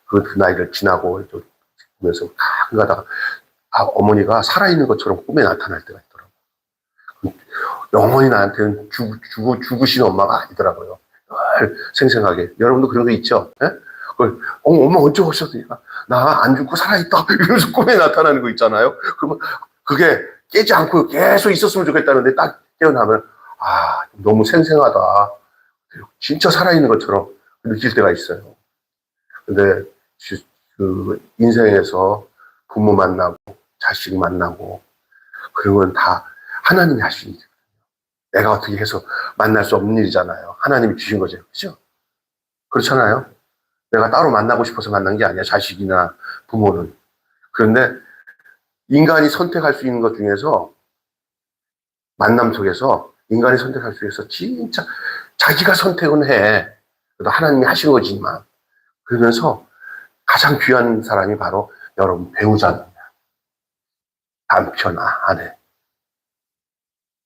그 나이를 지나고 보면서 가끔 가다가 어머니가 살아있는 것처럼 꿈에 나타날 때가 있더라고요. 영원히 나한테는 죽으신 엄마가 아니더라고요. 생생하게. 여러분도 그런 거 있죠? 예? 엄마 언제 오셨으니까 나 안 죽고 살아있다 이러면서 꿈에 나타나는 거 있잖아요. 그러면 그게 깨지 않고 계속 있었으면 좋겠다는데 딱 깨어나면 너무 생생하다. 진짜 살아있는 것처럼 느낄 때가 있어요. 근데 그 인생에서 부모 만나고 자식 만나고 그런 건 다 하나님이 하신 일이거든요. 내가 어떻게 해서 만날 수 없는 일이잖아요. 하나님이 주신 거죠. 그렇죠? 그렇잖아요. 내가 따로 만나고 싶어서 만난 게 아니야. 자식이나 부모는. 그런데 인간이 선택할 수 있는 것 중에서 만남 속에서 인간이 선택할 수 있어서 진짜 자기가 선택은 해. 그래도 하나님이 하신 거지만 그러면서 가장 귀한 사람이 바로 여러분 배우자입니다. 남편, 아내.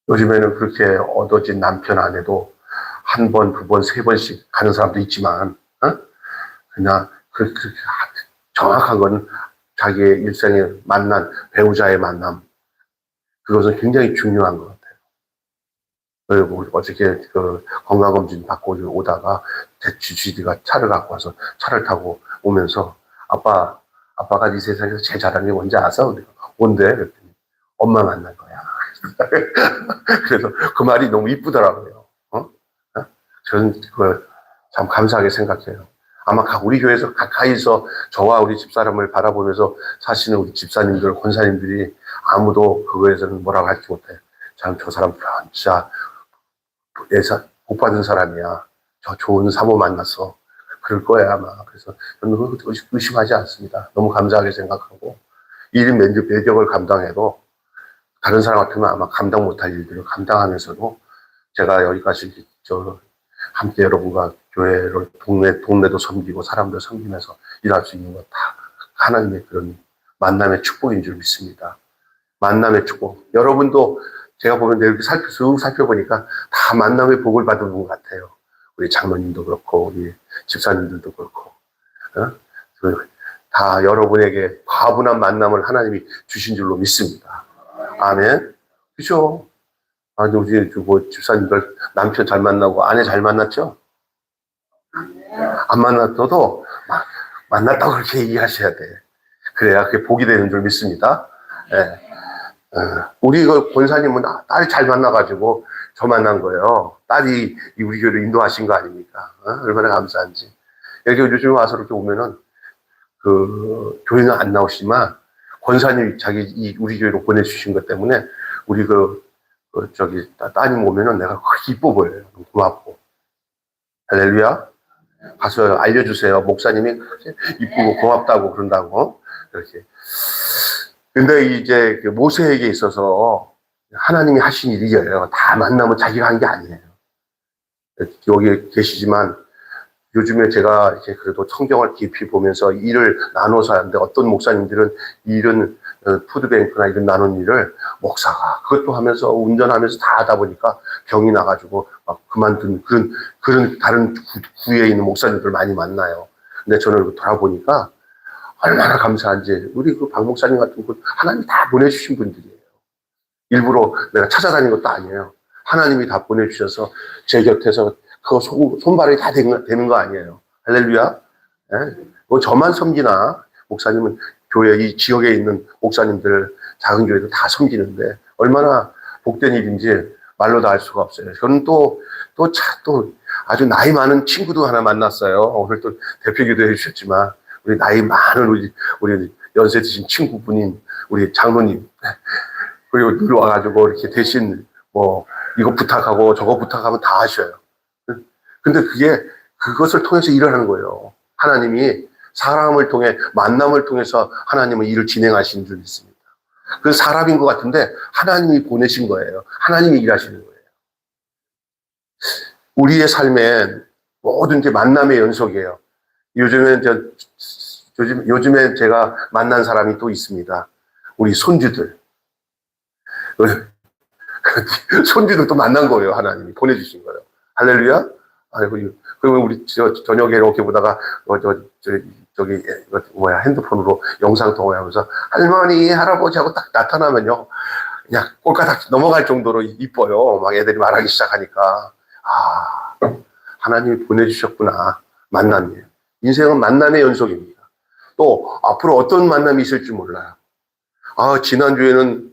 요즘에는 그렇게 얻어진 남편, 아내도 한 번, 두 번, 세 번씩 가는 사람도 있지만 그냥 그렇게 정확한 건 자기의 일생에 만난 배우자의 만남. 그것은 굉장히 중요한 것 같아요. 그리고 어저께 그 건강검진 받고 오다가 주치의가 차를 갖고 와서 차를 타고 오면서 아빠가 이 세상에서 제일 잘하는 게 뭔지 아세요? 뭔데? 그랬더니 엄마 만난 거야. 그래서 그 말이 너무 이쁘더라고요. 저는 그걸 참 감사하게 생각해요. 아마 우리 교회에서 가까이서 저와 우리 집사람을 바라보면서 사시는 우리 집사님들, 권사님들이 아무도 그거에서는 뭐라고 할지 못해요. 참 저 사람 진짜 복 받은 사람이야. 저 좋은 사모 만났어. 그럴 거야 아마. 그래서 저는 의심하지 않습니다. 너무 감사하게 생각하고 1인 매력을 감당해도 다른 사람 같으면 아마 감당 못할 일들을 감당하면서도 제가 여기까지 함께 여러분과 교회를 동네도 섬기고 사람들 섬기면서 일할 수 있는 것 다 하나님의 그런 만남의 축복인 줄 믿습니다. 만남의 축복. 여러분도 제가 보면 이렇게 살펴보니까 다 만남의 복을 받은 분 같아요. 우리 장로님도 그렇고 우리 집사님들도 그렇고 다 여러분에게 과분한 만남을 하나님이 주신 줄로 믿습니다. 아멘. 그죠? 우리 집사님들 남편 잘 만나고 아내 잘 만났죠? 안 만났어도 만났다고 그렇게 얘기하셔야 돼. 그래야 그게 복이 되는 줄 믿습니다. 네. 우리 권사님은 딸 잘 만나가지고 저 만난 거예요. 딸이 우리 교회를 인도하신 거 아닙니까? 얼마나 감사한지. 여기 요즘 와서 이렇게 오면은 교회는 안 나오시지만 권사님이 우리 교회로 보내주신 것 때문에 우리 따님 오면은 내가 그렇게 이뻐 보여요. 고맙고. 할렐루야. 가서 알려주세요. 목사님이 이쁘고 고맙다고 그런다고. 이렇게. 근데 이제 모세에게 있어서 하나님이 하신 일이에요. 다 만나면 자기가 한 게 아니에요. 여기 계시지만 요즘에 제가 이렇게 그래도 성경을 깊이 보면서 일을 나눠서 하는데 어떤 목사님들은 일은 푸드뱅크나 이런 나눈 일을 목사가 그것도 하면서 운전하면서 다 하다 보니까 병이 나가지고 막 그만둔 그런 다른 구에 있는 목사님들 많이 만나요. 근데 저는 돌아보니까 얼마나 감사한지 우리 박 목사님 같은 분 하나님이 다 보내주신 분들이에요. 일부러 내가 찾아다닌 것도 아니에요. 하나님이 다 보내주셔서 제 곁에서 그 손발이 다 되는 거 아니에요. 할렐루야. 네? 저만 섬기나 목사님은 교회 이 지역에 있는 목사님들 작은 교회도 다 섬기는데 얼마나 복된 일인지 말로 다 할 수가 없어요. 저는 또 아주 나이 많은 친구도 하나 만났어요. 오늘 또 대표기도 해주셨지만 우리 나이 많은 우리 연세 드신 친구분인 우리 장로님 그리고 늘 와가지고 이렇게 대신 이거 부탁하고 저거 부탁하면 다 하셔요. 근데 그것을 통해서 일을 하는 거예요. 하나님이 사람을 통해 만남을 통해서 하나님은 일을 진행하시는 줄 믿습니다. 그 사람인 것 같은데 하나님이 보내신 거예요. 하나님이 일하시는 거예요. 우리의 삶엔 모든 게 만남의 연속이에요. 요즘에 제가 만난 사람이 또 있습니다. 우리 손주들. 손주들도 만난 거예요. 하나님이 보내주신 거예요. 할렐루야. 아이고, 그러면 우리 저녁에 이렇게 보다가 핸드폰으로 영상통화하면서 할머니, 할아버지하고 딱 나타나면요. 그냥 꼴까닥 넘어갈 정도로 이뻐요. 막 애들이 말하기 시작하니까. 아, 하나님이 보내주셨구나. 만남이에요. 인생은 만남의 연속입니다. 또 앞으로 어떤 만남이 있을지 몰라요. 지난주에는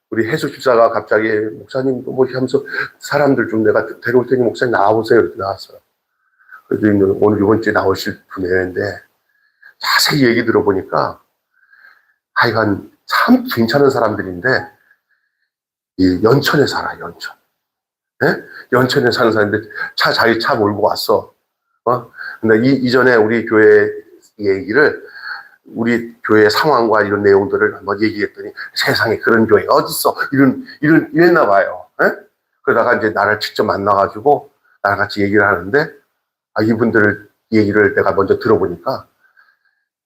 우리 해수 집사가 갑자기 목사님 뭐 하면서 사람들 좀 내가 데려올 테니 목사님 나와보세요. 이렇게 나왔어요. 그래도 오늘 이번 주에 나오실 분인데 자세히 얘기 들어보니까 하여간 참 괜찮은 사람들인데 이 연천에 살아, 연천. 네? 연천에 사는 사람인데 자기 차 몰고 왔어. 근데 이전에 우리 교회 얘기를 우리 교회 상황과 이런 내용들을 한번 얘기했더니 세상에 그런 교회가 어딨어 이랬나 봐요. 에? 그러다가 이제 나를 직접 만나가지고 나랑 같이 얘기를 하는데 이분들 얘기를 내가 먼저 들어보니까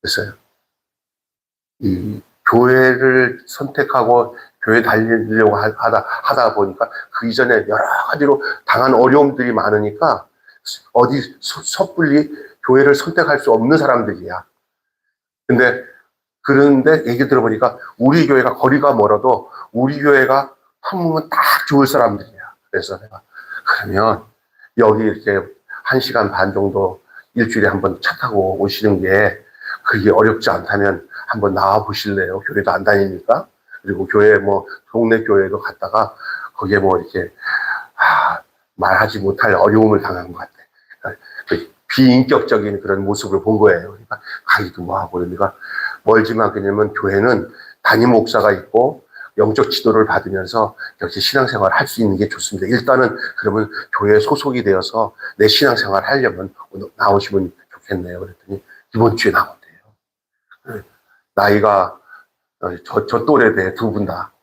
그랬어요. 이 교회를 선택하고 교회 다니려고 하다 보니까 그 이전에 여러 가지로 당한 어려움들이 많으니까 어디 섣불리 교회를 선택할 수 없는 사람들이야. 그런데 얘기 들어보니까 우리 교회가 거리가 멀어도 우리 교회가 품으면 딱 좋을 사람들이야. 그래서 내가 그러면 여기 이렇게 1시간 반 정도 일주일에 한번 차 타고 오시는 게 그게 어렵지 않다면 한번 나와 보실래요? 교회도 안 다니니까. 그리고 교회 동네 교회도 갔다가 거기에 이렇게 말하지 못할 어려움을 당한 것 같아. 비인격적인 그런 모습을 본 거예요. 그러니까 가기도 뭐하고 그러니까 멀지만 그냐면 교회는 담임 목사가 있고 영적 지도를 받으면서 역시 신앙생활 할 수 있는 게 좋습니다. 일단은 그러면 교회에 소속이 되어서 내 신앙생활 하려면 나오시면 좋겠네요. 그랬더니 이번 주에 나온대요. 나이가 저 또래 돼, 두 분 다.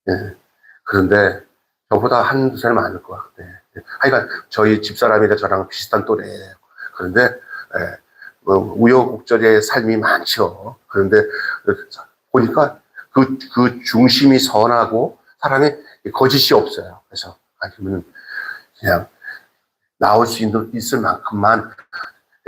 예. 그런데 저보다 한두 살 많을 것 같아. 하여간 저희 집사람이랑 저랑 비슷한 또래예요. 그런데 우여곡절의 삶이 많죠. 그런데 보니까 그 중심이 선하고 사람이 거짓이 없어요. 그래서 그러면 그냥 나올 수 있을 만큼만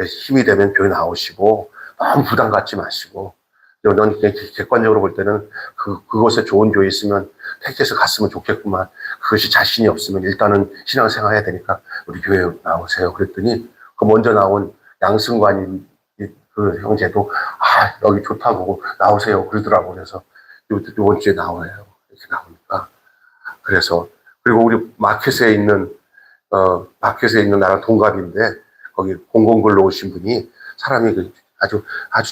힘이 되면 교회 나오시고 너무 부담 갖지 마시고 넌 객관적으로 볼 때는 그곳에 좋은 교회 있으면 택해서 갔으면 좋겠구만. 그것이 자신이 없으면 일단은 신앙생활 해야 되니까 우리 교회 나오세요. 그랬더니 그 먼저 나온 양승관이 그 형제도 여기 좋다고 나오세요. 그러더라고. 그래서 이번 주에 나와요. 이렇게 나오니까. 그래서 그리고 우리 마켓에 있는 나랑 동갑인데 거기 공공근로 오신 분이 사람이 아주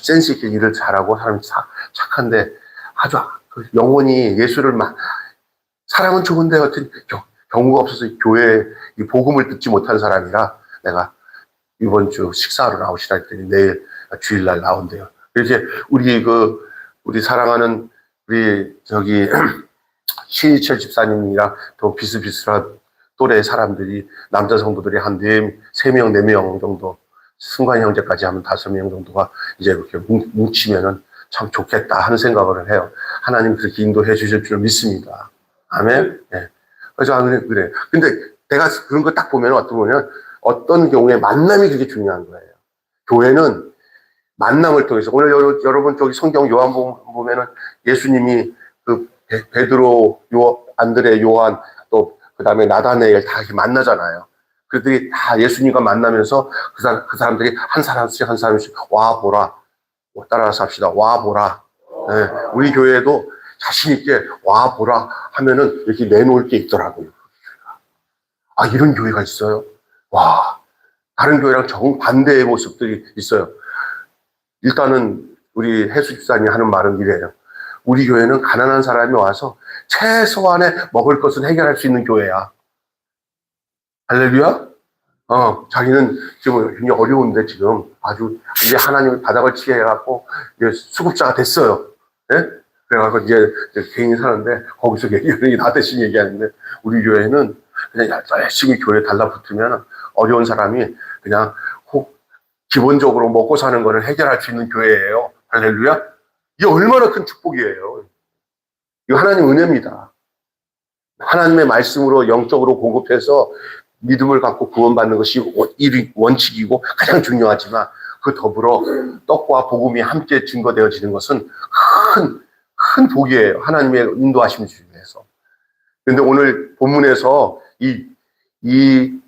센스 있게 일을 잘하고 사람이 착한데 아주 영혼이 예수를 사람은 좋은데 어떤 경우가 없어서 교회에 이 복음을 듣지 못한 사람이라 내가 이번 주 식사하러 나오시라 했더니 내일 주일날 나온대요. 이제 우리 사랑하는 우리 신희철 집사님이랑 또 비슷비슷한 또래 사람들이 남자 성도들이 한 3명, 4명 정도 승관 형제까지 하면 5명 정도가 이제 이렇게 뭉치면은 참 좋겠다 하는 생각을 해요. 하나님 그렇게 인도해 주실 줄 믿습니다. 아멘? 네. 그래서 그래. 근데 내가 그런 거 딱 보면 어떤 경우에 만남이 그렇게 중요한 거예요. 교회는 만남을 통해서 오늘 여러분 저기 성경 요한복음 보면은 예수님이 베드로, 안드레, 요한 또 그다음에 나다네엘 다 이렇게 만나잖아요. 그들이 다 예수님과 만나면서 그 사람들이 한 사람씩 와 보라. 따라서 합시다. 와 보라. 네, 우리 교회에도 자신 있게 와 보라 하면은 이렇게 내놓을 게 있더라고요. 이런 교회가 있어요. 와, 다른 교회랑 정반대의 모습들이 있어요. 일단은 우리 해수 집사님이 하는 말은 이래요. 우리 교회는 가난한 사람이 와서 최소한의 먹을 것은 해결할 수 있는 교회야. 할렐루야? 자기는 지금 굉장히 어려운데 지금 아주 이제 하나님의 바닥을 치게 해갖고 이제 수급자가 됐어요. 예? 그래갖고 이제 개인이 사는데 거기서 얘기하는 나 대신 얘기하는데 우리 교회는 그냥 열심히 교회에 달라붙으면 어려운 사람이 그냥 기본적으로 먹고 사는 거를 해결할 수 있는 교회예요. 할렐루야? 이게 얼마나 큰 축복이에요. 이거 하나님 은혜입니다. 하나님의 말씀으로 영적으로 공급해서 믿음을 갖고 구원받는 것이 원칙이고 가장 중요하지만 그 더불어 떡과 복음이 함께 증거되어지는 것은 큰 복이에요. 하나님의 인도하심 중에서. 그런데 오늘 본문에서 이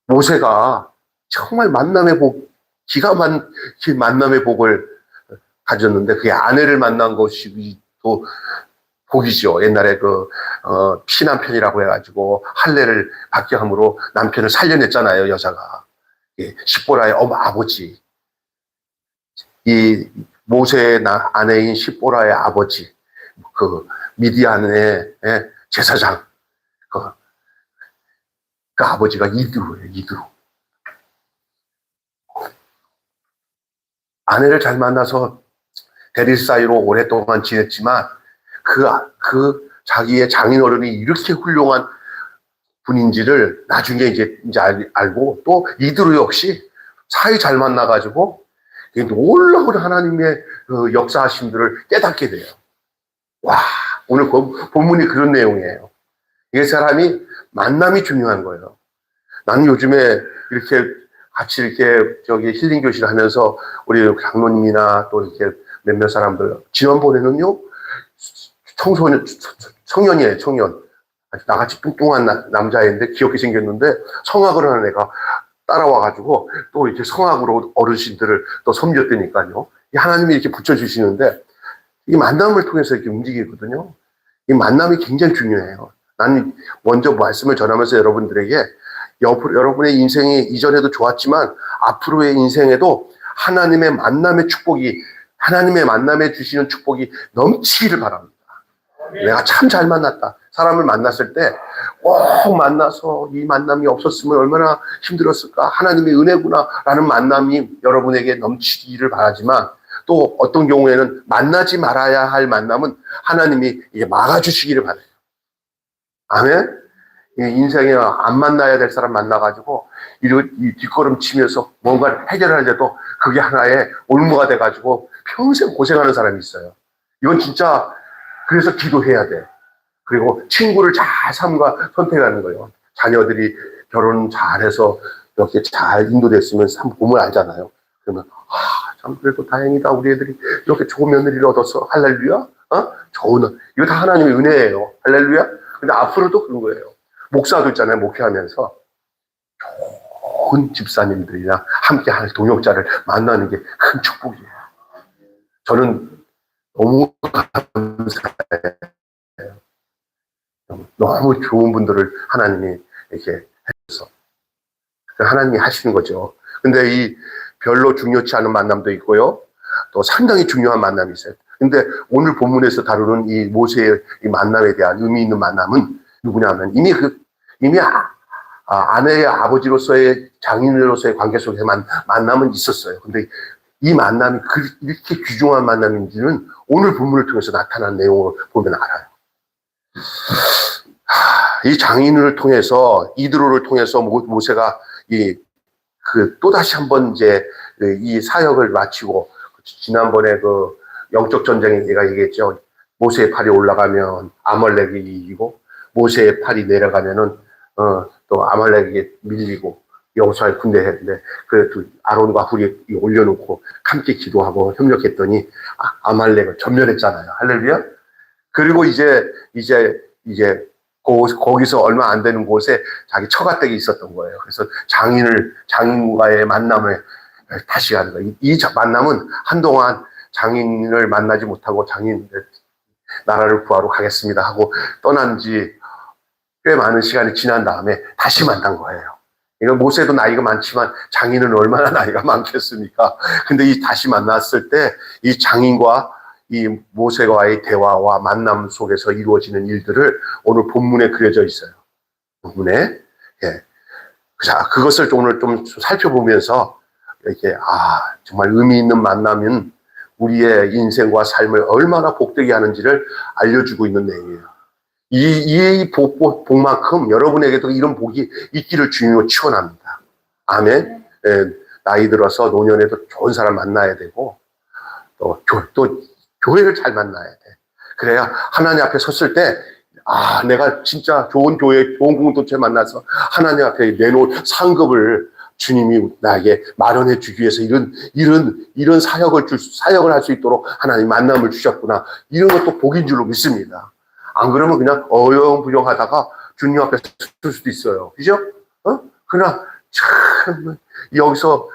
모세가 정말 만남의 복, 기가 막힌 만남의 복을 가졌는데 그게 아내를 만난 것이 또 복이죠. 옛날에 피남편이라고 해가지고 할례를 받게 함으로 남편을 살려냈잖아요, 여자가. 예, 십보라의 아버지. 이 모세의 아내인 십보라의 아버지, 미디안의 제사장, 그 아버지가 이드로예요, 이드로. 아내를 잘 만나서 대릴 사이로 오랫동안 지냈지만 자기의 장인어른이 이렇게 훌륭한 분인지를 나중에 이제 알고 또 이드로 역시 사이 잘 만나가지고 놀라운 하나님의 역사하심들을 깨닫게 돼요. 와, 오늘 본문이 그런 내용이에요. 이 사람이 만남이 중요한 거예요. 나는 요즘에 이렇게 같이 이렇게 힐링 교실을 하면서 우리 장로님이나 또 이렇게 몇몇 사람들 지난번에는요 청년이에요. 청년 나같이 뚱뚱한 남자인데 귀엽게 생겼는데 성악을 하는 애가 따라와가지고 또 이렇게 성악으로 어르신들을 또 섬겼다니까요. 하나님이 이렇게 붙여주시는데 이 만남을 통해서 이렇게 움직이거든요. 이 만남이 굉장히 중요해요. 나는 먼저 말씀을 전하면서 여러분들에게 여러분의 인생이 이전에도 좋았지만 앞으로의 인생에도 하나님의 만남의 축복이, 하나님의 만남에 주시는 축복이 넘치기를 바랍니다. 내가 참 잘 만났다. 사람을 만났을 때 꼭 만나서 이 만남이 없었으면 얼마나 힘들었을까. 하나님의 은혜구나 라는 만남이 여러분에게 넘치기를 바라지만 또 어떤 경우에는 만나지 말아야 할 만남은 하나님이 이게 막아주시기를 바라요. 아멘? 인생에 안 만나야 될 사람 만나가지고 이 뒷걸음 치면서 뭔가를 해결하려도 그게 하나의 올무가 돼가지고 평생 고생하는 사람이 있어요. 이건 진짜 그래서 기도해야 돼. 그리고 친구를 잘 삼가 선택하는 거예요. 자녀들이 결혼 잘해서 이렇게 잘 인도됐으면 참 보면 알잖아요. 그러면 참 그래도 다행이다. 우리 애들이 이렇게 좋은 며느리를 얻어서 할렐루야. 이거 다 하나님의 은혜예요. 할렐루야. 근데 앞으로도 그런 거예요. 목사도 있잖아요. 목회하면서 좋은 집사님들이랑 함께 할 동역자를 만나는 게 큰 축복이에요. 저는 너무 감사해요. 너무 좋은 분들을 하나님이 이렇게 해서 하나님이 하시는 거죠. 근데 이 별로 중요치 않은 만남도 있고요. 또 상당히 중요한 만남이 있어요. 근데 오늘 본문에서 다루는 이 모세의 이 만남에 대한 의미 있는 만남은 누구냐면 이미 아내의 아버지로서의 장인으로서의 관계 속에 만남은 있었어요. 근데 이 만남이 이렇게 귀중한 만남인지는 오늘 본문을 통해서 나타난 내용을 보면 알아요. 이 장인을 통해서 이드로를 통해서 모세가 또다시 한번 이제 이 사역을 마치고 지난번에 영적 전쟁에 내가 얘기했죠. 모세의 팔이 올라가면 아말렉이 이기고 모세의 팔이 내려가면은 또 아말렉에게 밀리고 여호수아의 군대 했는데 그래도 아론과 훌이 올려놓고 함께 기도하고 협력했더니 아말렉을 전멸했잖아요. 할렐루야. 그리고 이제 거기서 얼마 안 되는 곳에 자기 처가댁이 있었던 거예요. 그래서 장인과의 만남을 다시 하는 거예요. 이 만남은 한동안 장인을 만나지 못하고 장인 나라를 구하러 가겠습니다 하고 떠난 지 꽤 많은 시간이 지난 다음에 다시 만난 거예요. 이거 모세도 나이가 많지만 장인은 얼마나 나이가 많겠습니까? 근데 다시 만났을 때 이 장인과 이 모세와의 대화와 만남 속에서 이루어지는 일들을 오늘 본문에 그려져 있어요. 본문에. 예. 자, 그것을 오늘 좀 살펴보면서 이렇게 정말 의미 있는 만남은 우리의 인생과 삶을 얼마나 복되게 하는지를 알려주고 있는 내용이에요. 이 복만큼 여러분에게도 이런 복이 있기를 주님으로 축원합니다. 아멘. 예, 나이 들어서 노년에도 좋은 사람 만나야 되고 또 교회를 잘 만나야 돼. 그래야 하나님 앞에 섰을 때 내가 진짜 좋은 교회, 좋은 공동체 만나서 하나님 앞에 내놓을 상급을 주님이 나에게 마련해 주기 위해서 이런 사역을 할 수 있도록 하나님 만남을 주셨구나. 이런 것도 복인 줄로 믿습니다. 안 그러면 그냥 어영부영하다가 주님 앞에 설 수도 있어요. 그죠? 그러나 참 여기서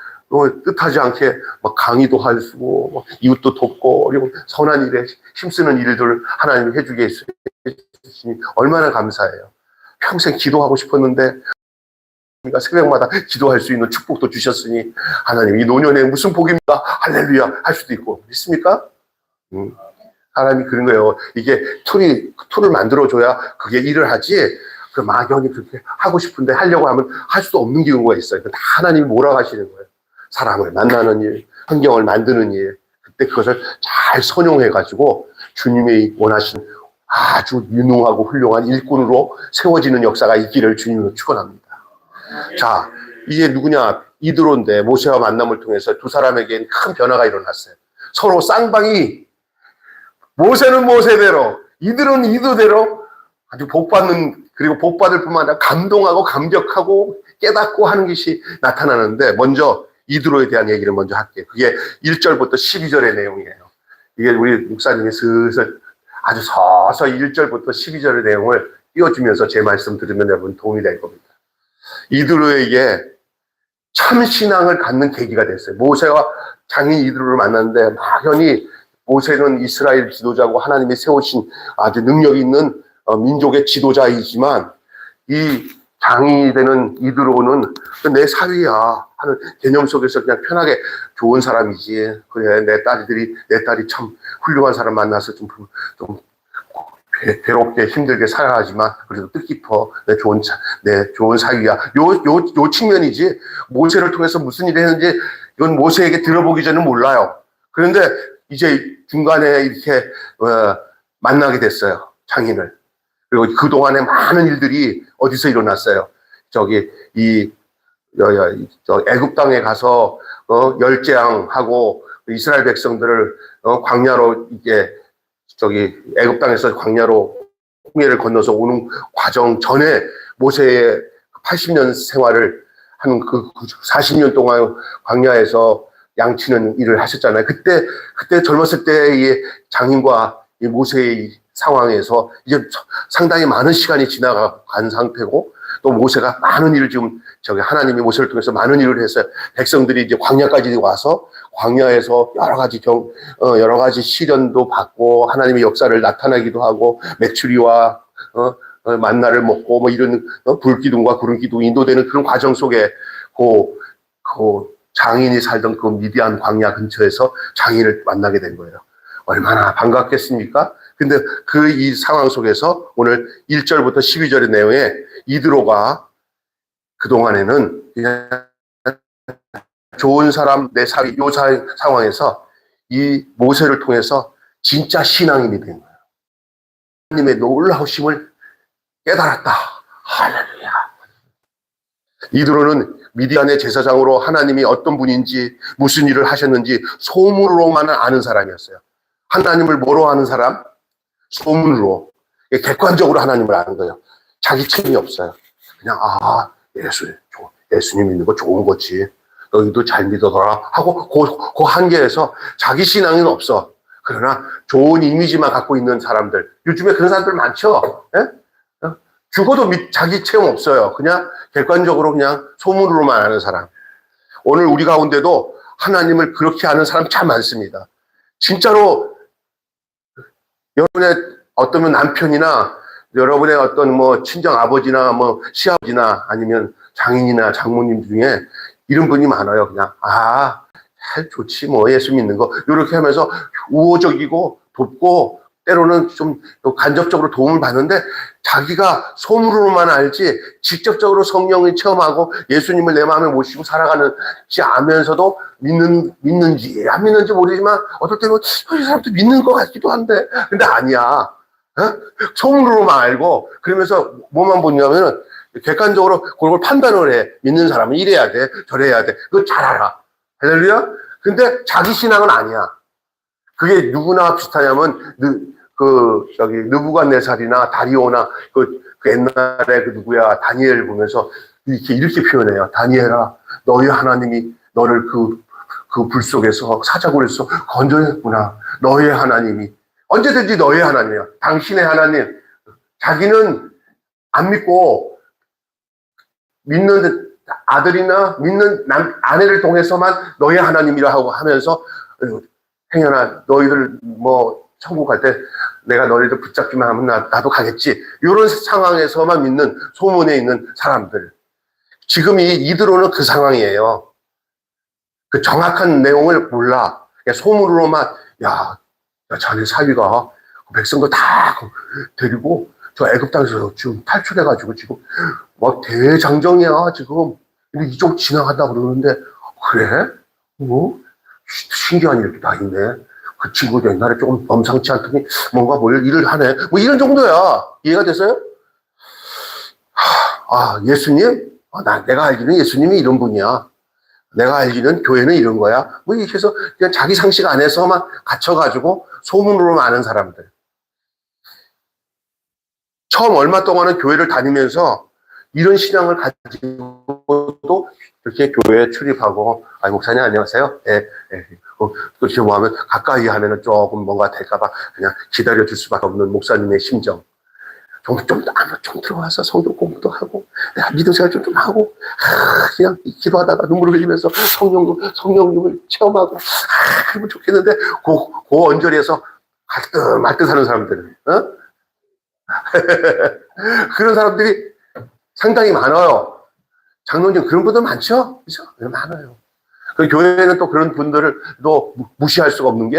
뜻하지 않게 막 강의도 하시고 이웃도 돕고 그리고 선한 일에 힘쓰는 일들 하나님이 해주게 했으니 얼마나 감사해요. 평생 기도하고 싶었는데 우리가 새벽마다 기도할 수 있는 축복도 주셨으니 하나님 이 노년에 무슨 복입니까? 할렐루야 할 수도 있고 믿습니까? 사람이 그런 거예요. 이게 툴을 만들어줘야 그게 일을 하지. 그 막연히 그렇게 하고 싶은데 하려고 하면 할 수도 없는 경우가 있어요. 다 하나님이 몰아가시는 거예요. 사람을 만나는 일, 환경을 만드는 일. 그때 그것을 잘 선용해가지고 주님이 원하신 아주 유능하고 훌륭한 일꾼으로 세워지는 역사가 있기를 주님으로 축원합니다. 자, 이게 누구냐? 이드로인데 모세와 만남을 통해서 두 사람에겐 큰 변화가 일어났어요. 서로 쌍방이 모세는 모세대로, 이드로는 이드대로 아주 복받는, 그리고 복받을 뿐만 아니라 감동하고 감격하고 깨닫고 하는 것이 나타나는데, 먼저 이드로에 대한 얘기를 먼저 할게요. 그게 1절부터 12절의 내용이에요. 이게 우리 목사님이 슬슬 아주 서서히 1절부터 12절의 내용을 띄워주면서 제 말씀 들으면 여러분 도움이 될 겁니다. 이드로에게 참 신앙을 갖는 계기가 됐어요. 모세와 장인 이드로를 만났는데 막연히 모세는 이스라엘 지도자고 하나님이 세우신 아주 능력 있는 민족의 지도자이지만 이 장인이 되는 이드로는 내 사위야 하는 개념 속에서 그냥 편하게 좋은 사람이지. 그래, 내 딸이 참 훌륭한 사람 만나서 좀 괴롭게 힘들게 살아가지만 그래도 뜻깊어. 내 좋은 사위야. 요 측면이지. 모세를 통해서 무슨 일을 했는지 이건 모세에게 들어보기 전에는 몰라요. 그런데 이제 중간에 이렇게 만나게 됐어요. 장인을. 그리고 그동안에 많은 일들이 어디서 일어났어요. 애굽 땅에 가서 열재앙하고 이스라엘 백성들을 광야로 애굽 땅에서 광야로 홍해를 건너서 오는 과정 전에 모세의 80년 생활을 하는 그 40년 동안 광야에서 양치는 일을 하셨잖아요. 그때 젊었을 때의 장인과 이 모세의 상황에서 이제 상당히 많은 시간이 지나간 상태고, 또 모세가 많은 일을 지금 하나님이 모세를 통해서 많은 일을 했어요. 백성들이 이제 광야까지 와서 광야에서 여러 가지 시련도 받고 하나님의 역사를 나타나기도 하고 메추리와 만나를 먹고 뭐 이런 불기둥과 구름기둥이 인도되는 그런 과정 속에 그 장인이 살던 그 미디안 광야 근처에서 장인을 만나게 된 거예요. 얼마나 반갑겠습니까? 근데 이 상황 속에서 오늘 1절부터 12절의 내용에 이드로가 그동안에는 그냥 좋은 사람, 내 사위, 요 상황에서 이 모세를 통해서 진짜 신앙인이 된 거예요. 하나님의 놀라우심을 깨달았다. 할렐루야. 이드로는 미디안의 제사장으로 하나님이 어떤 분인지 무슨 일을 하셨는지 소문으로만 아는 사람이었어요. 하나님을 뭐로 아는 사람? 소문으로. 객관적으로 하나님을 아는 거예요. 자기 책임이 없어요. 그냥 예수님 믿는 거 좋은 거지. 너희도 잘 믿어라 하고 그 한계에서 자기 신앙은 없어. 그러나 좋은 이미지만 갖고 있는 사람들. 요즘에 그런 사람들 많죠. 예? 죽어도 자기 체험 없어요. 그냥 객관적으로 그냥 소문으로만 아는 사람. 오늘 우리 가운데도 하나님을 그렇게 아는 사람 참 많습니다. 진짜로 여러분의 어떤 남편이나 여러분의 어떤 친정 아버지나 시아버지나 아니면 장인이나 장모님 중에 이런 분이 많아요. 그냥 좋지 예수 믿는 거 이렇게 하면서 우호적이고 돕고 때로는 좀 간접적으로 도움을 받는데 자기가 소문으로만 알지 직접적으로 성령을 체험하고 예수님을 내 마음에 모시고 살아가는지 알면서도 믿는지 안 믿는지 모르지만 어떨 때는 이 사람도 믿는 것 같기도 한데 근데 아니야. 소문으로만 알고 그러면서 뭐만 보냐면은 객관적으로 그걸 판단을 해. 믿는 사람은 이래야 돼 저래야 돼. 그거 잘 알아. 할렐루야. 근데 자기 신앙은 아니야. 그게 누구나 비슷하냐면 느부갓네살이나 다리오나 그 옛날에 누구야 다니엘 보면서 이렇게 표현해요. 다니엘아, 너희 하나님이 너를 그 불 속에서, 사자굴에서 건져냈구나. 너의 하나님이. 언제든지 너의 하나님이야. 당신의 하나님. 자기는 안 믿고 믿는 아들이나 믿는 아내를 통해서만 너의 하나님이라 하고 하면서, 행여나 너희들 천국 갈 때 내가 너희들 붙잡기만 하면 나도 가겠지. 이런 상황에서만 믿는 소문에 있는 사람들. 지금 이드로는 그 상황이에요. 그 정확한 내용을 몰라. 소문으로만, 야, 자네 사위가 백성들 다 데리고 저 애굽 땅에서 지금 탈출해가지고 지금 막 대장정이야 지금. 이쪽 지나간다 그러는데, 그래? 신기한 일도 다 있네. 그 친구도 옛날에 조금 범상치 않더니 뭔가 뭘 일을 하네. 이런 정도야. 이해가 됐어요? 예수님? 내가 알기는 예수님이 이런 분이야. 내가 알기는 교회는 이런 거야. 이렇게 해서 그냥 자기 상식 안에서만 갇혀가지고 소문으로만 아는 사람들. 처음 얼마 동안은 교회를 다니면서 이런 신앙을 가지고도 이렇게 교회에 출입하고, 목사님 안녕하세요. 그렇게 하면 가까이 하면은 조금 뭔가 될까봐 그냥 기다려줄 수밖에 없는 목사님의 심정. 좀 들어와서 성경 공부도 하고, 믿음 생활 좀 하고, 그냥 기도하다가 눈물을 흘리면서 성령님을 체험하고, 그러면 좋겠는데, 그 언저리에서 갈듯 하는 사람들은, 그런 사람들이 상당히 많아요. 장로님 그런 분들 많죠? 그죠? 많아요. 그 교회는 또 그런 분들을 또 무시할 수가 없는 게,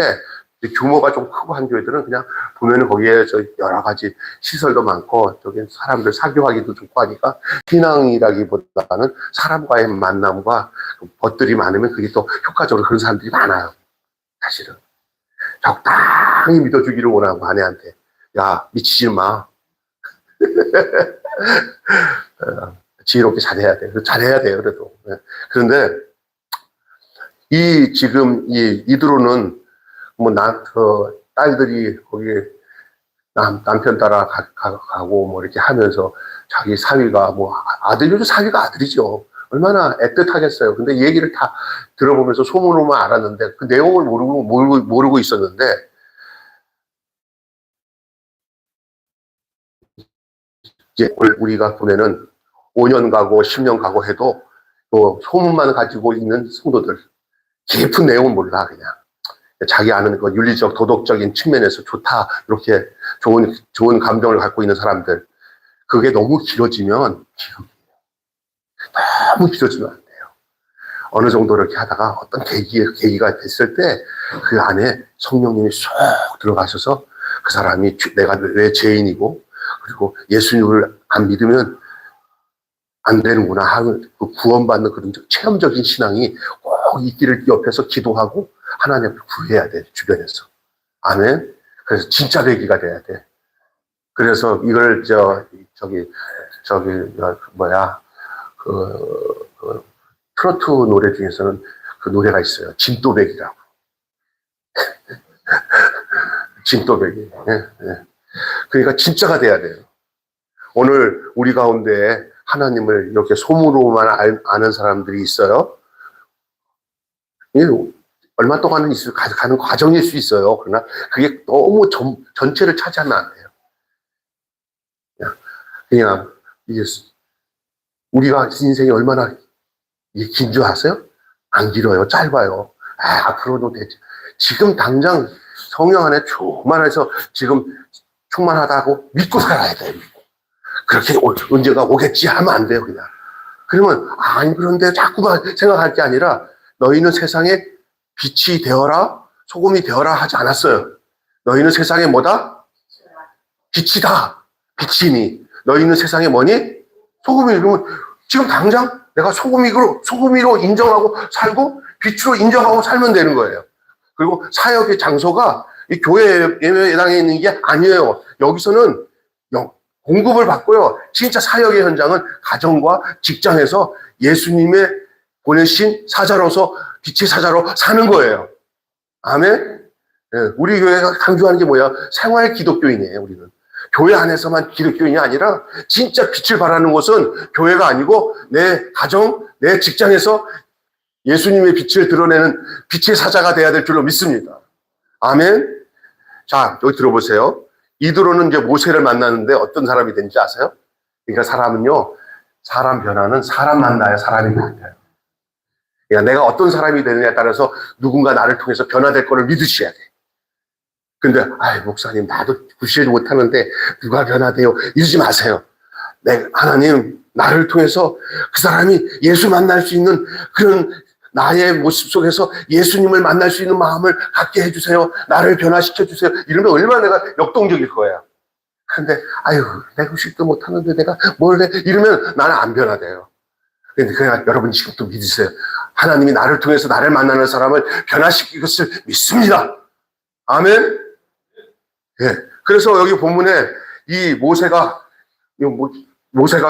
규모가 좀 크고 한 교회들은 그냥 보면은 거기에 여러 가지 시설도 많고, 저기 사람들 사교하기도 좋고 하니까, 신앙이라기보다는 사람과의 만남과 것들이 많으면 그게 또 효과적으로 그런 사람들이 많아요. 사실은. 적당히 믿어주기를 원하고, 아내한테. 야, 미치지 마. 지혜롭게 잘해야 돼. 잘해야 돼요, 그래도. 그런데, 지금 이드로는 딸들이 거기 남편 따라 가고 이렇게 하면서 자기 사위가 아들이죠. 사위가 아들이죠. 얼마나 애틋하겠어요. 근데 얘기를 다 들어보면서 소문으로만 알았는데 그 내용을 모르고 있었는데, 이제 우리가 보면은 5년 가고 10년 가고 해도 또 소문만 가지고 있는 성도들, 깊은 내용은 몰라. 그냥 자기 아는 그 윤리적 도덕적인 측면에서 좋다, 이렇게 좋은 감정을 갖고 있는 사람들, 그게 너무 길어지면 너무 길어지면 안 돼요. 어느 정도 이렇게 하다가 어떤 계기가 됐을 때 그 안에 성령님이 쏙 들어가셔서 그 사람이 내가 왜 죄인이고, 그리고 예수님을 안 믿으면 안 되는구나 하는 그 구원받는 그런 체험적인 신앙이 꼭 있기를 옆에서 기도하고 하나님 앞에 구해야 돼, 주변에서. 아멘. 그래서 진짜 배기가 돼야 돼. 그래서 이걸 트로트 노래 중에서는 그 노래가 있어요. 진또배기라고. 진또배기. 그러니까 진짜가 돼야 돼요. 오늘 우리 가운데 하나님을 이렇게 소문으로만 아는 사람들이 있어요. 얼마 동안은 가는 과정일 수 있어요. 그러나 그게 너무 전체를 차지하면 안 돼요. 그냥 이게 우리가 인생이 얼마나 긴 줄 아세요? 안 길어요. 짧아요. 앞으로도 되지. 지금 당장 성령 안에 충만해서 지금 충만하다고 믿고 살아야 돼요. 그렇게 언제가 오겠지 하면 안 돼요. 그냥. 그러면 그런데 자꾸만 생각할 게 아니라, 너희는 세상에 빛이 되어라, 소금이 되어라 하지 않았어요. 너희는 세상에 뭐다? 빛이다. 빛이니. 너희는 세상에 뭐니? 소금이. 그러면 지금 당장 내가 소금이로 인정하고 살고 빛으로 인정하고 살면 되는 거예요. 그리고 사역의 장소가 이 교회 예배당에 있는 게 아니에요. 여기서는 공급을 받고요. 진짜 사역의 현장은 가정과 직장에서 예수님의 보내신 사자로서, 빛의 사자로 사는 거예요. 아멘? 우리 교회가 강조하는 게 뭐야? 생활 기독교인이에요, 우리는. 교회 안에서만 기독교인이 아니라 진짜 빛을 발하는 곳은 교회가 아니고 내 가정, 내 직장에서 예수님의 빛을 드러내는 빛의 사자가 돼야 될 줄로 믿습니다. 아멘. 자, 여기 들어보세요. 이드로는 이제 모세를 만나는데 어떤 사람이 되는지 아세요? 그러니까 사람은요, 사람 변화는 사람 만나야 사람이 바뀌어요. 그러니까 내가 어떤 사람이 되느냐에 따라서 누군가 나를 통해서 변화될 거를 믿으셔야 돼. 근데, 아이, 목사님, 나도 구실지 못하는데 누가 변화돼요? 이러지 마세요. 하나님, 나를 통해서 그 사람이 예수 만날 수 있는 그런 나의 모습 속에서 예수님을 만날 수 있는 마음을 갖게 해주세요. 나를 변화시켜 주세요. 이러면 얼마나 내가 역동적일 거예요. 근데, 아유, 내가 구실도 못하는데 내가 뭘 해? 이러면 나는 안 변화돼요. 근데 그냥 여러분 지금도 믿으세요. 하나님이 나를 통해서 나를 만나는 사람을 변화시킬 것을 믿습니다. 아멘? 예. 그래서 여기 본문에 이 모세가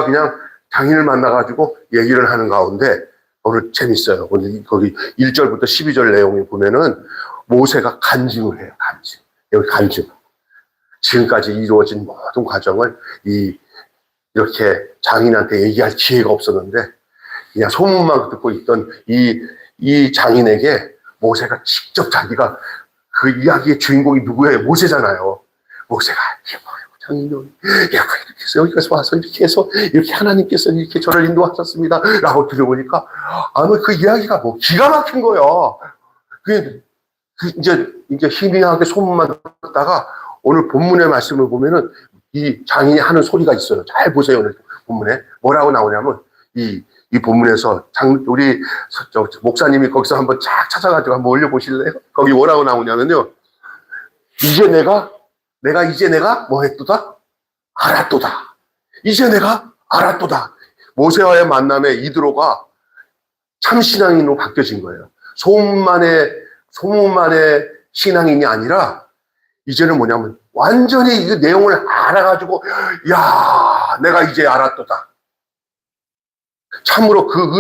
그냥 장인을 만나가지고 얘기를 하는 가운데 오늘 재밌어요. 오늘 거기 1절부터 12절 내용에 보면은 모세가 간증을 해요. 간증. 여기 간증. 지금까지 이루어진 모든 과정을 이렇게 장인한테 얘기할 기회가 없었는데 그냥 소문만 듣고 있던 이 장인에게 모세가 직접 자기가 그 이야기의 주인공이 누구예요? 모세잖아요. 모세가 장인님, 이렇게 해서 여기까지 와서 이렇게 해서 이렇게 하나님께서 이렇게 저를 인도하셨습니다. 라고 들어보니까 그 이야기가 뭐 기가 막힌 거예요. 이제 희미하게 소문만 듣다가 오늘 본문의 말씀을 보면은 이 장인이 하는 소리가 있어요. 잘 보세요. 오늘 본문에 뭐라고 나오냐면 이 본문에서 우리 목사님이 거기서 한번 쫙 찾아가지고 한번 올려보실래요? 거기 뭐라고 나오냐면요. 이제 내가 뭐 했도다? 알았도다. 이제 내가 알았도다. 모세와의 만남에 이드로가 참신앙인으로 바뀌어진 거예요. 소문만의 신앙인이 아니라 이제는 뭐냐면 완전히 이 내용을 알아가지고 야, 내가 이제 알았도다. 참으로 그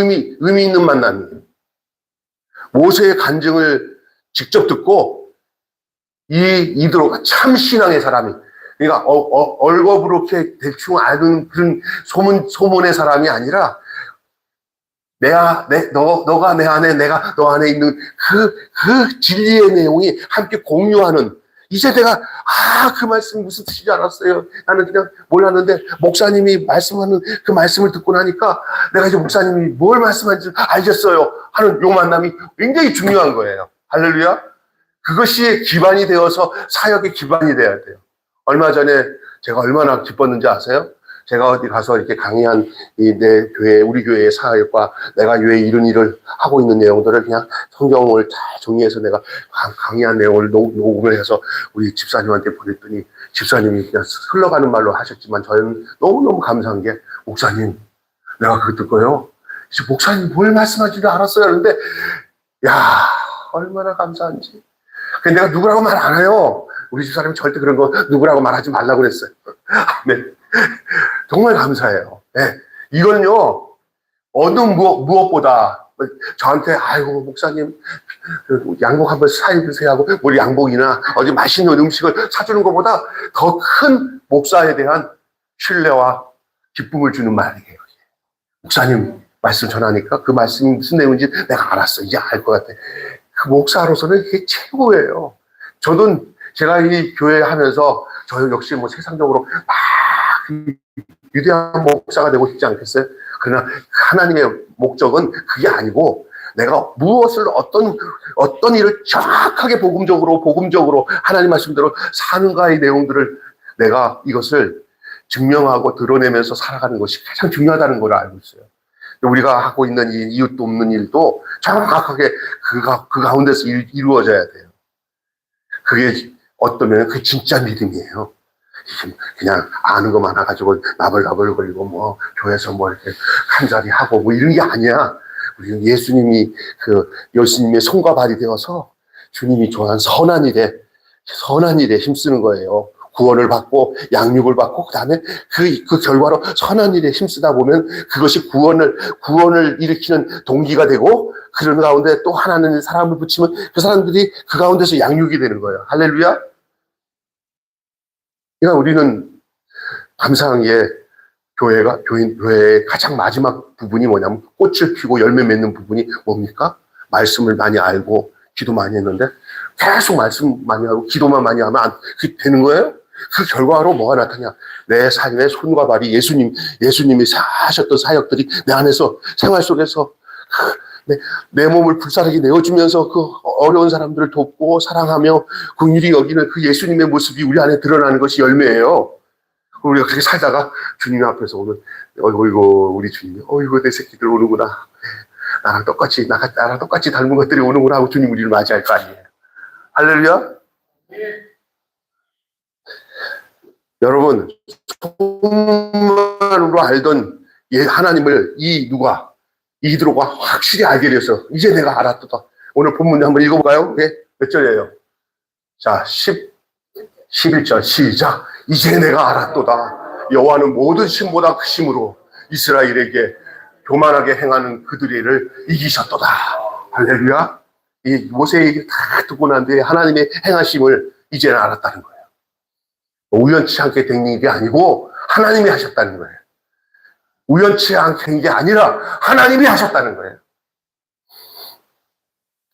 의미 있는 만남이에요. 모세의 간증을 직접 듣고 이드로가 참 신앙의 사람이, 그러니까 얼거부렇게 대충 아는 그런 소문의 사람이 아니라 너가 내 안에, 내가 너 안에 있는 그 진리의 내용이 함께 공유하는. 이제 내가 그 말씀 무슨 뜻인지 알았어요. 나는 그냥 몰랐는데 목사님이 말씀하는 그 말씀을 듣고 나니까 내가 이제 목사님이 뭘 말씀하는지 알겠어요 하는 요 만남이 굉장히 중요한 거예요. 할렐루야. 그것이 기반이 되어서 사역의 기반이 돼야 돼요. 얼마 전에 제가 얼마나 기뻤는지 아세요? 제가 어디 가서 이렇게 강의한 내 교회, 우리 교회의 사역과 내가 왜 이런 일을 하고 있는 내용들을 그냥 성경을 잘 정리해서 내가 강의한 내용을 녹음을 해서 우리 집사님한테 보냈더니 집사님이 그냥 흘러가는 말로 하셨지만 저는 너무너무 감사한 게 목사님, 내가 그거 듣고요. 이제 목사님 뭘 말씀하시는지 알았어요. 그런데 야, 얼마나 감사한지. 근데 내가 누구라고 말 안 해요. 우리 집사람이 절대 그런 거 누구라고 말하지 말라고 그랬어요. 네. 정말 감사해요. 네. 이건요, 어느 무엇보다 저한테, 아이고, 목사님, 양복 한번 사입으세요 하고, 우리 양복이나 어디 맛있는 음식을 사주는 것보다 더 큰 목사에 대한 신뢰와 기쁨을 주는 말이에요. 목사님 말씀 전하니까 그 말씀이 무슨 내용인지 내가 알았어. 이제 알 것 같아. 그 목사로서는 이게 최고예요. 저도 제가 이 교회 하면서 저 역시 뭐 세상적으로 막 위대한 목사가 되고 싶지 않겠어요? 그러나 하나님의 목적은 그게 아니고 내가 무엇을 어떤 일을 정확하게 복음적으로 하나님 말씀대로 사는가의 내용들을 내가 이것을 증명하고 드러내면서 살아가는 것이 가장 중요하다는 걸 알고 있어요. 우리가 하고 있는 이 이웃 돕는 일도 정확하게 그 가운데서 이루어져야 돼요. 그게 어떠면 그게 진짜 믿음이에요. 그냥 아는 거 많아가지고 나불나불거리고 뭐 교회에서 뭐 이렇게 한자리 하고 뭐 이런 게 아니야. 우리는 예수님의 손과 발이 되어서 주님이 좋아하는 선한 일에 힘쓰는 거예요. 구원을 받고 양육을 받고 그다음에 그 결과로 선한 일에 힘쓰다 보면 그것이 구원을 일으키는 동기가 되고 그런 가운데 또 하나는 사람을 붙이면 그 사람들이 그 가운데서 양육이 되는 거예요. 할렐루야. 그러니까 우리는 감사한 게 교회의 가장 마지막 부분이 뭐냐면 꽃을 피고 열매 맺는 부분이 뭡니까? 말씀을 많이 알고 기도 많이 했는데 계속 말씀 많이 하고 기도만 많이 하면 그게 되는 거예요? 그 결과로 뭐가 나타나냐? 내 삶의 손과 발이 예수님이 하셨던 사역들이 내 안에서 생활 속에서 내 몸을 불사르게 내어주면서 그 어려운 사람들을 돕고 사랑하며 긍휼히 여기는 그 예수님의 모습이 우리 안에 드러나는 것이 열매예요. 우리가 그렇게 살다가 주님 앞에서 오면 어이구 우리 주님이 어이구 내 새끼들 오는구나. 나랑 똑같이 닮은 것들이 오는구나 하고 주님 우리를 맞이할 거 아니에요. 할렐루야. 여러분 소문으로 알던 하나님을 이드로가 확실히 알게 되어서 이제 내가 알았다. 오늘 본문 한번 읽어볼까요? 네? 몇 절이에요? 자 11절 시작. 이제 내가 알았도다. 여호와는 모든 신보다 크심으로 이스라엘에게 교만하게 행하는 그들의 일을 이기셨도다. 할렐루야. 이 모세의 얘기를 다 듣고 난 뒤에 하나님의 행하심을 이제는 알았다는 거예요. 우연치 않게 된 게 아니고 하나님이 하셨다는 거예요. 우연치 않게 된 게 아니라 하나님이 하셨다는 거예요.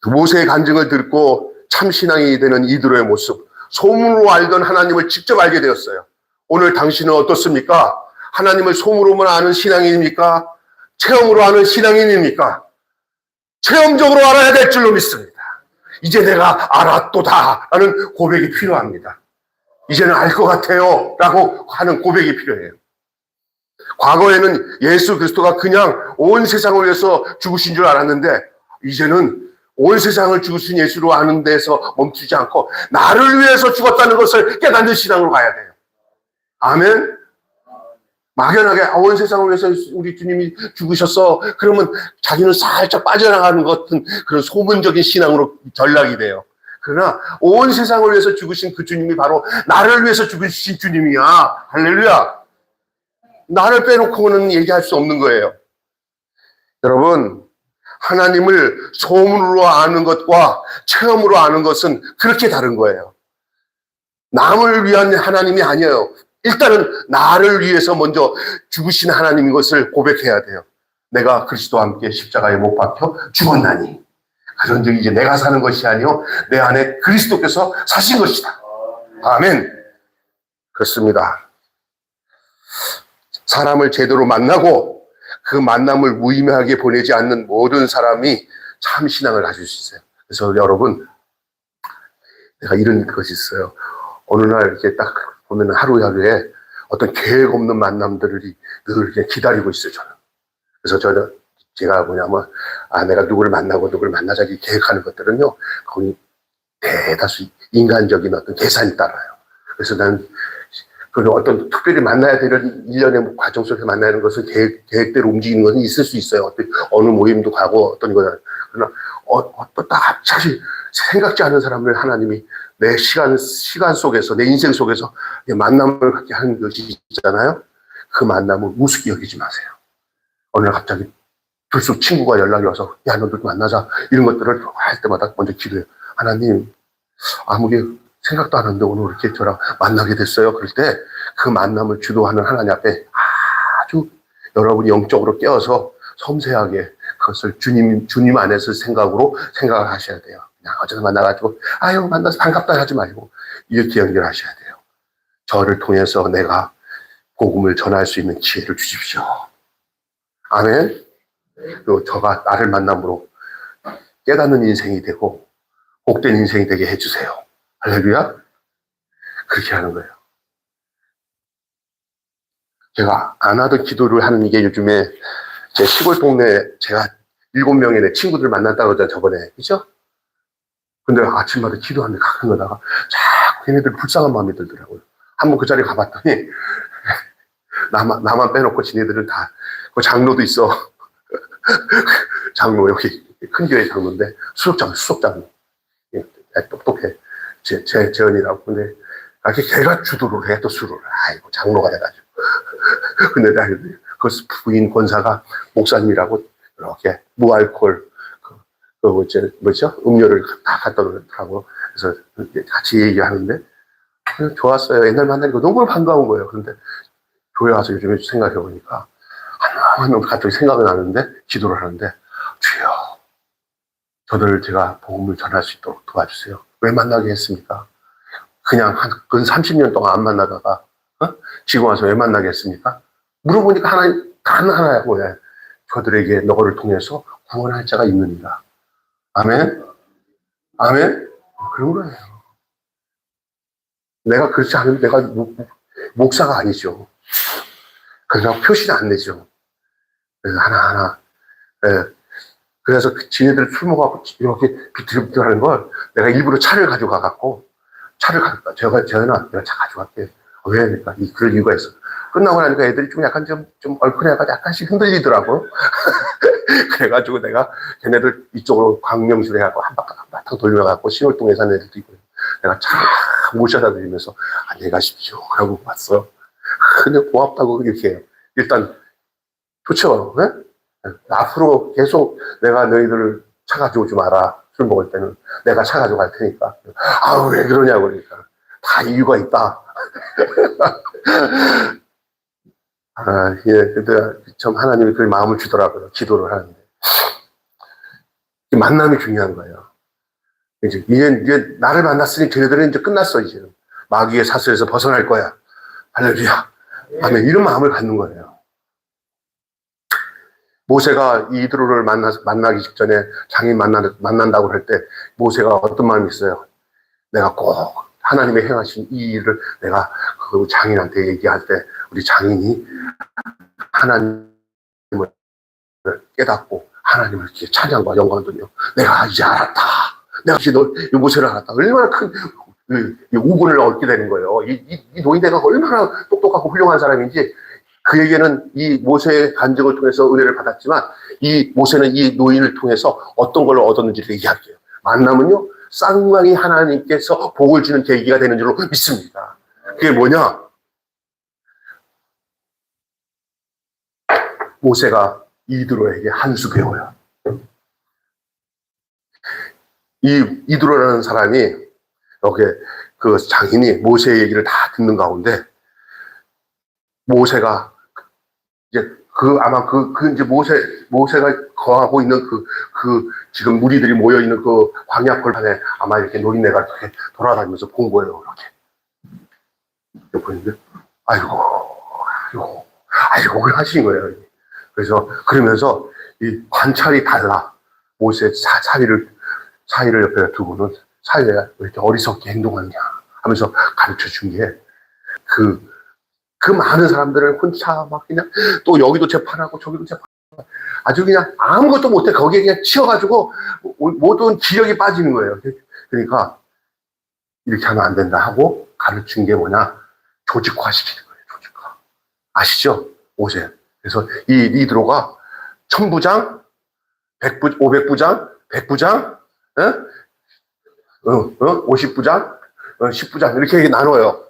그 모세의 간증을 듣고 참신앙이 되는 이드로의 모습, 소문으로 알던 하나님을 직접 알게 되었어요. 오늘 당신은 어떻습니까? 하나님을 소문으로만 아는 신앙인입니까? 체험으로 아는 신앙인입니까? 체험적으로 알아야 될 줄로 믿습니다. 이제 내가 알았도다 라는 고백이 필요합니다. 이제는 알 것 같아요 라고 하는 고백이 필요해요. 과거에는 예수 그리스도가 그냥 온 세상을 위해서 죽으신 줄 알았는데 이제는 온 세상을 죽으신 예수로 아는 데서 멈추지 않고 나를 위해서 죽었다는 것을 깨닫는 신앙으로 가야 돼요. 아멘. 막연하게 온 세상을 위해서 우리 주님이 죽으셨어. 그러면 자기는 살짝 빠져나가는 것 같은 그런 소문적인 신앙으로 전락이 돼요. 그러나 온 세상을 위해서 죽으신 그 주님이 바로 나를 위해서 죽으신 주님이야. 할렐루야. 나를 빼놓고는 얘기할 수 없는 거예요. 여러분, 하나님을 소문으로 아는 것과 체험으로 아는 것은 그렇게 다른 거예요. 남을 위한 하나님이 아니에요. 일단은 나를 위해서 먼저 죽으신 하나님인 것을 고백해야 돼요. 내가 그리스도와 함께 십자가에 못 박혀 죽었나니 그런즉 이제 내가 사는 것이 아니요 내 안에 그리스도께서 사신 것이다. 아멘. 그렇습니다. 사람을 제대로 만나고 그 만남을 무의미하게 보내지 않는 모든 사람이 참 신앙을 가질 수 있어요. 그래서 여러분, 내가 이런 것이 있어요. 어느 날 이렇게 딱 보면 하루하루에 어떤 계획 없는 만남들이 늘 이렇게 기다리고 있어요, 저는. 그래서 제가 뭐냐면, 내가 누구를 만나고 누구를 만나자 이 계획하는 것들은요, 거의 대다수 인간적인 어떤 계산이 따라요. 그래서 난 그리고 어떤 특별히 만나야 되는 일련의 과정 속에서 만나는 것은 계획대로 움직이는 것은 있을 수 있어요. 어느 모임도 가고 어떤 거는. 그러나, 딱 갑자기 생각지 않은 사람을 하나님이 내 시간 속에서, 내 인생 속에서 만남을 갖게 하는 것이 있잖아요. 그 만남을 우습게 여기지 마세요. 어느 날 갑자기 불쑥 친구가 연락이 와서, 야, 너도 만나자. 이런 것들을 할 때마다 먼저 기도해요. 하나님, 아무리 생각도 안 했는데 오늘 이렇게 저랑 만나게 됐어요. 그럴 때 그 만남을 주도하는 하나님 앞에 아주 여러분이 영적으로 깨어서 섬세하게 그것을 주님 안에서 생각을 하셔야 돼요. 그냥 어제도 만나가지고 아유 만나서 반갑다 하지 말고 이렇게 연결하셔야 돼요. 저를 통해서 내가 복음을 전할 수 있는 기회를 주십시오. 아멘. 그리고 저가 나를 만남으로 깨닫는 인생이 되고 복된 인생이 되게 해주세요. 할렐루야. 그렇게 하는 거예요. 제가 안 하던 기도를 하는 게 요즘에 제 시골 동네에 제가 7명의 내 친구들 만났다고 하잖아요, 저번에. 그죠? 근데 아침마다 기도하는데 가끔 가다가 자꾸 걔네들 불쌍한 마음이 들더라고요. 한번 그 자리에 가봤더니 나만 빼놓고 지네들은 다, 그 장로도 있어. 장로, 여기 큰 교회 장로인데 수석장로. 똑똑해. 재현이라고. 근데 걔가 주도를 해, 또 수를. 아이고, 장로가 돼가지고. 근데 그 부인 권사가 목사님이라고 이렇게 무알콜, 음료를 다 갖다 놓더라고. 그래서 같이 얘기하는데, 좋았어요. 옛날 만나니까 너무 반가운 거예요. 그런데 교회 와서 요즘에 생각해 보니까 하나만 갑자기 생각이 나는데 기도를 하는데 주여 저들을 제가 복음을 전할 수 있도록 도와주세요. 왜 만나게 했습니까? 그냥 근 30년 동안 안 만나다가 지금 와서 왜 만나게 했습니까? 물어보니까 단 하나라고 해. 저들에게 너를 통해서 구원할 자가 있느니라. 아멘? 아멘? 그런 거예요. 내가 그렇지 않으면 내가 목사가 아니죠. 그러나 표시는 안 내죠. 그래서 하나하나. 예. 그래서 지네들 술 먹어갖고 이렇게 비틀비틀하는 걸 내가 일부러 차를 가져가갖고 차를 가져가. 재현아, 내가 차 가져갈게. 왜? 그러니까 그럴 이유가 있어. 끝나고 나니까 애들이 좀 약간 좀 얼큰해가지고 약간씩 흔들리더라고. 그래가지고 내가 걔네들 이쪽으로 광명시로 해갖고 한바탕 돌려갖고 신월동에 사는 애들도 있고 내가 차 모셔다 드리면서 안녕히 가십시오. 그러고 왔어. 근데 고맙다고 이렇게 해요. 일단 좋죠. 네? 앞으로 계속 내가 너희들 차 가져오지 마라. 술 먹을 때는 내가 차 가져갈 테니까. 아우 왜 그러냐고 그러니까 다 이유가 있다. 아, 예, 근데 참 하나님이 그 마음을 주더라고요. 기도를 하는데. 만남이 중요한 거예요. 이제 나를 만났으니 걔네들은 이제 끝났어, 이제는. 마귀의 사슬에서 벗어날 거야. 할렐루야. 아멘. 이런 마음을 갖는 거예요. 모세가 이드로를 만나기 직전에 장인 만난다고 할 때 모세가 어떤 마음이 있어요? 내가 꼭 하나님의 행하신 이 일을 내가 그 장인한테 얘기할 때 우리 장인이 하나님을 깨닫고 하나님을 이렇게 찬양과 영광을 돌려 내가 이제 알았다. 내가 이제 이 모세를 알았다. 얼마나 큰 우군을 얻게 되는 거예요. 이 노인네가 얼마나 똑똑하고 훌륭한 사람인지 그에게는 이 모세의 간증을 통해서 은혜를 받았지만 이 모세는 이 노인을 통해서 어떤 걸 얻었는지를 얘기할게요. 만나면요 쌍방이 하나님께서 복을 주는 계기가 되는 줄로 믿습니다. 그게 뭐냐? 모세가 이드로에게 한 수 배워요. 이 이드로라는 사람이 여기 그 장인이 모세의 얘기를 다 듣는 가운데 모세가 이제 아마 이제 모세가 거하고 있는 지금 무리들이 모여 있는 그 광야 벌판에 아마 이렇게 노인네가 이렇게 돌아다니면서 본 거예요. 이렇게 보는데 아이고 하신 거예요. 그래서 그러면서 이 관찰이 달라. 모세 사이를 옆에 두고는 사이에 왜 이렇게 어리석게 행동하냐 하면서 가르쳐 준 게 그 많은 사람들을 혼자 막 그냥 또 여기도 재판하고 저기도 재판하고 아주 그냥 아무것도 못해 거기에 그냥 치여가지고 모든 기력이 빠지는 거예요. 그러니까 이렇게 하면 안 된다 하고 가르친 게 뭐냐? 조직화시키는 거예요. 조직화. 아시죠? 모세. 그래서 이 이드로가 1000부장, 500부장, 100부장, 50부장, 10부장 이렇게 나눠요.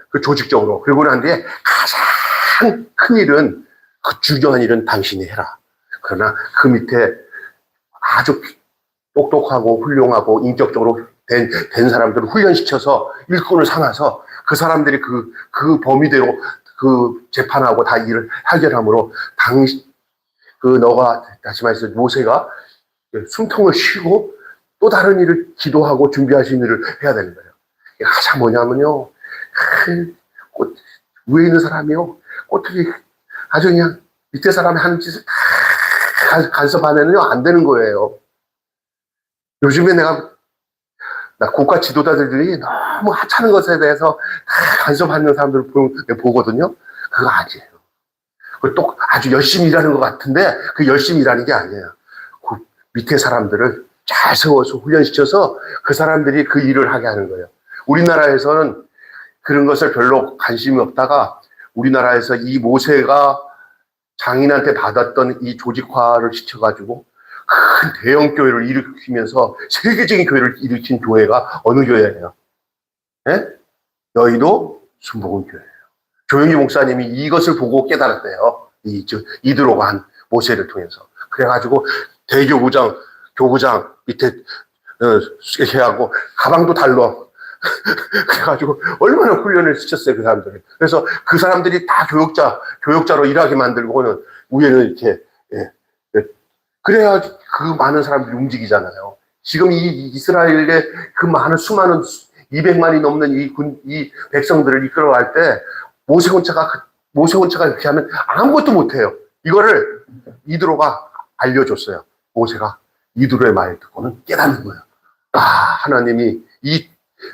그 조직적으로. 그리고 난 뒤에 가장 큰 일은 그 중요한 일은 당신이 해라. 그러나 그 밑에 아주 똑똑하고 훌륭하고 인격적으로 된 사람들을 훈련시켜서 일꾼을 삼아서 그 사람들이 그 범위대로 그 재판하고 다 일을 해결함으로 너가 다시 말해서 모세가 숨통을 쉬고 또 다른 일을 기도하고 준비하신 일을 해야 되는 거예요. 가장 뭐냐면요. 위에 있는 사람이요. 어떻게 아주 그냥 밑에 사람이 하는 짓을 다 간섭하면요. 안 되는 거예요. 요즘에 나 국가 지도자들이 너무 하찮은 것에 대해서 다 간섭하는 사람들을 보거든요. 그거 아니에요. 또 아주 열심히 일하는 것 같은데 그 열심히 일하는 게 아니에요. 그 밑에 사람들을 잘 세워서 훈련시켜서 그 사람들이 그 일을 하게 하는 거예요. 우리나라에서는 그런 것을 별로 관심이 없다가 우리나라에서 이 모세가 장인한테 받았던 이 조직화를 시켜가지고 큰 대형 교회를 일으키면서 세계적인 교회를 일으킨 교회가 어느 교회예요? 예? 여의도 순복음교회예요. 조영기 목사님이 이것을 보고 깨달았대요. 이드로가 한 모세를 통해서. 그래가지고 교구장 밑에 이렇게 하고 가방도 달러 그래가지고 얼마나 훈련을 시켰어요, 그 사람들이. 그래서 그 사람들이 다 교역자로 일하게 만들고는 위에는 이렇게, 예, 예. 그래야 그 많은 사람들이 움직이잖아요. 지금 이 이스라엘의 그 많은 수많은 200만이 넘는 이 백성들을 이끌어갈 때 모세 혼자가 이렇게 하면 아무것도 못해요. 이거를 이드로가 알려줬어요. 모세가 이드로의 말 듣고는 깨닫는 거예요. 아, 하나님이 이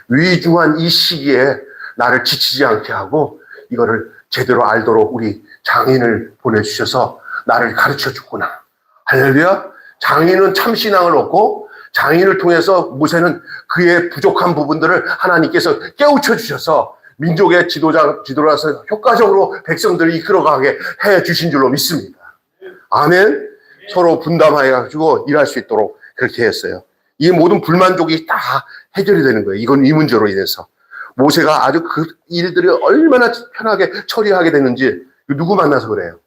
위중한 이 시기에 나를 지치지 않게 하고 이거를 제대로 알도록 우리 장인을 보내주셔서 나를 가르쳐 주구나. 할렐루야. 장인은 참신앙을 얻고 장인을 통해서 모세는 그의 부족한 부분들을 하나님께서 깨우쳐 주셔서 민족의 지도라서 효과적으로 백성들을 이끌어가게 해 주신 줄로 믿습니다. 아멘. 서로 분담해가지고 일할 수 있도록 그렇게 했어요. 이 모든 불만족이 다 해결이 되는 거예요. 이건 이 문제로 인해서. 모세가 아주 그 일들을 얼마나 편하게 처리하게 됐는지 누구 만나서 그래요?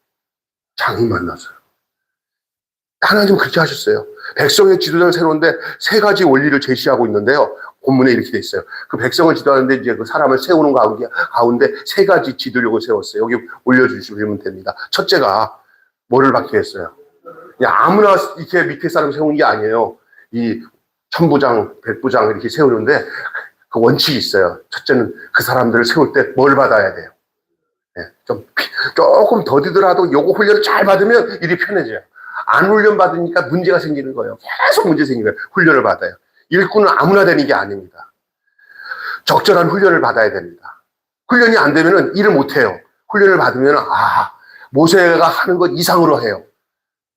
장인 만나서요. 하나님 그렇게 하셨어요. 백성의 지도자를 세우는데 세 가지 원리를 제시하고 있는데요. 본문에 이렇게 돼 있어요. 그 백성을 지도하는데 이제 그 사람을 세우는 가운데 세 가지 지도력을 세웠어요. 여기 올려주시면 됩니다. 첫째가 뭐를 받게 했어요? 그냥 아무나 이렇게 밑에 사람 세우는 게 아니에요. 이 천부장, 백부장 이렇게 세우는데 그 원칙이 있어요. 첫째는 그 사람들을 세울 때 뭘 받아야 돼요? 네, 조금 더디더라도 요거 훈련을 잘 받으면 일이 편해져요. 안 훈련 받으니까 문제가 생기는 거예요. 계속 문제 생기는 거예요. 훈련을 받아요. 일꾼은 아무나 되는 게 아닙니다. 적절한 훈련을 받아야 됩니다. 훈련이 안 되면 일을 못 해요. 훈련을 받으면 모세가 하는 것 이상으로 해요.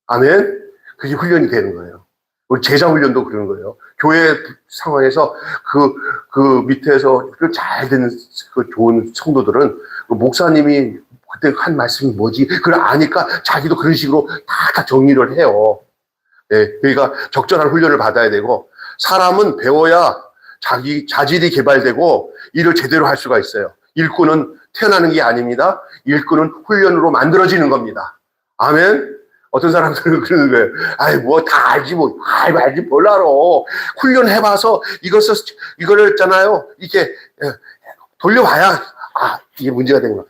아멘. 그게 훈련이 되는 거예요. 우리 제자 훈련도 그런 거예요. 교회 상황에서 그 밑에서 잘 되는 그 좋은 성도들은 그 목사님이 그때 한 말씀이 뭐지? 그걸 아니까 자기도 그런 식으로 다 정리를 해요. 네, 그러니까 적절한 훈련을 받아야 되고, 사람은 배워야 자질이 개발되고 일을 제대로 할 수가 있어요. 일꾼은 태어나는 게 아닙니다. 일꾼은 훈련으로 만들어지는 겁니다. 아멘. 어떤 사람들은 그러는 거예요. 뭐 다 알지 뭐. 알지 뭘 알아. 훈련해봐서 이거를 있잖아요. 이렇게 돌려봐야 이게 문제가 되는 거야.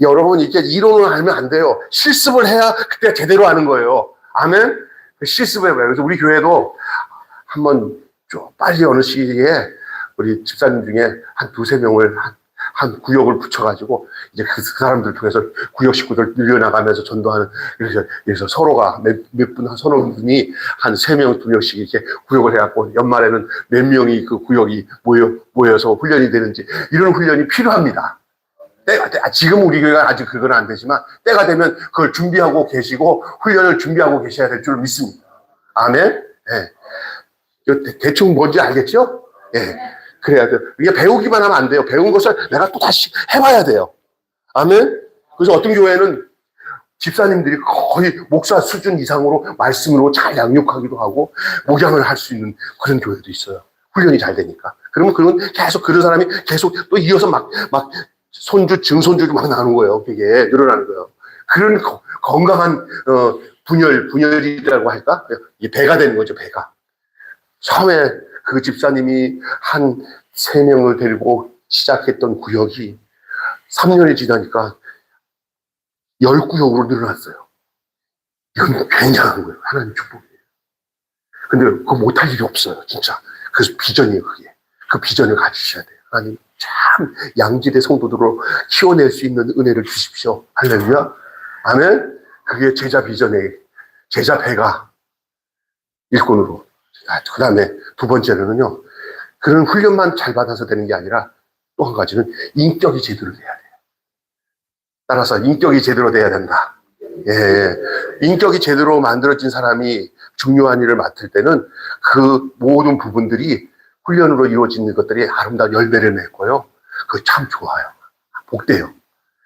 여러분 이렇게 이론을 알면 안 돼요. 실습을 해야 그때 제대로 하는 거예요. 아멘. 실습을 해봐요. 그래서 우리 교회도 한번 좀 빨리 어느 시기에 우리 집사님 중에 한 두세 명을 한 구역을 붙여가지고 이제 그 사람들 통해서 구역 식구들 늘려나가면서 전도하는, 그래서 서로가 한 서너 분이 한 3명, 2명씩 이렇게 구역을 해갖고 연말에는 몇 명이 그 구역이 모여서 훈련이 되는지 이런 훈련이 필요합니다. 지금 우리 교회가 아직 그건 안 되지만 때가 되면 그걸 준비하고 계시고 훈련을 준비하고 계셔야 될 줄 믿습니다. 아멘. 네. 대충 뭔지 알겠죠? 네. 그래야 돼요. 이게 배우기만 하면 안 돼요. 배운 것을 내가 또 다시 해봐야 돼요. 아멘. 그래서 어떤 교회는 집사님들이 거의 목사 수준 이상으로 말씀으로 잘 양육하기도 하고 목양을 할 수 있는 그런 교회도 있어요. 훈련이 잘 되니까. 그러면 그건 계속 그런 사람이 계속 또 이어서 막 손주, 증손주도 막 나오는 거예요. 그게 늘어나는 거예요. 그런 건강한 분열이라고 할까? 이게 배가 되는 거죠, 배가. 처음에 그 집사님이 한 3명을 데리고 시작했던 구역이 3년이 지나니까 10구역으로 늘어났어요. 이건 굉장한 거예요. 하나님 축복이에요. 근데 그거 못할 일이 없어요, 진짜. 그래서 비전이에요, 그게. 그 비전을 가지셔야 돼요. 하나님 참 양질의 성도들로 키워낼 수 있는 은혜를 주십시오. 할렐루야. 아멘. 그게 제자 비전의 제자 배가 일꾼으로. 그 다음에 두 번째로는요, 그런 훈련만 잘 받아서 되는 게 아니라 또 한 가지는 인격이 제대로 돼야 돼요. 따라서 인격이 제대로 돼야 된다. 예. 인격이 제대로 만들어진 사람이 중요한 일을 맡을 때는 그 모든 부분들이 훈련으로 이루어지는 것들이 아름다운 열매를 맺고요. 그거 참 좋아요. 복돼요.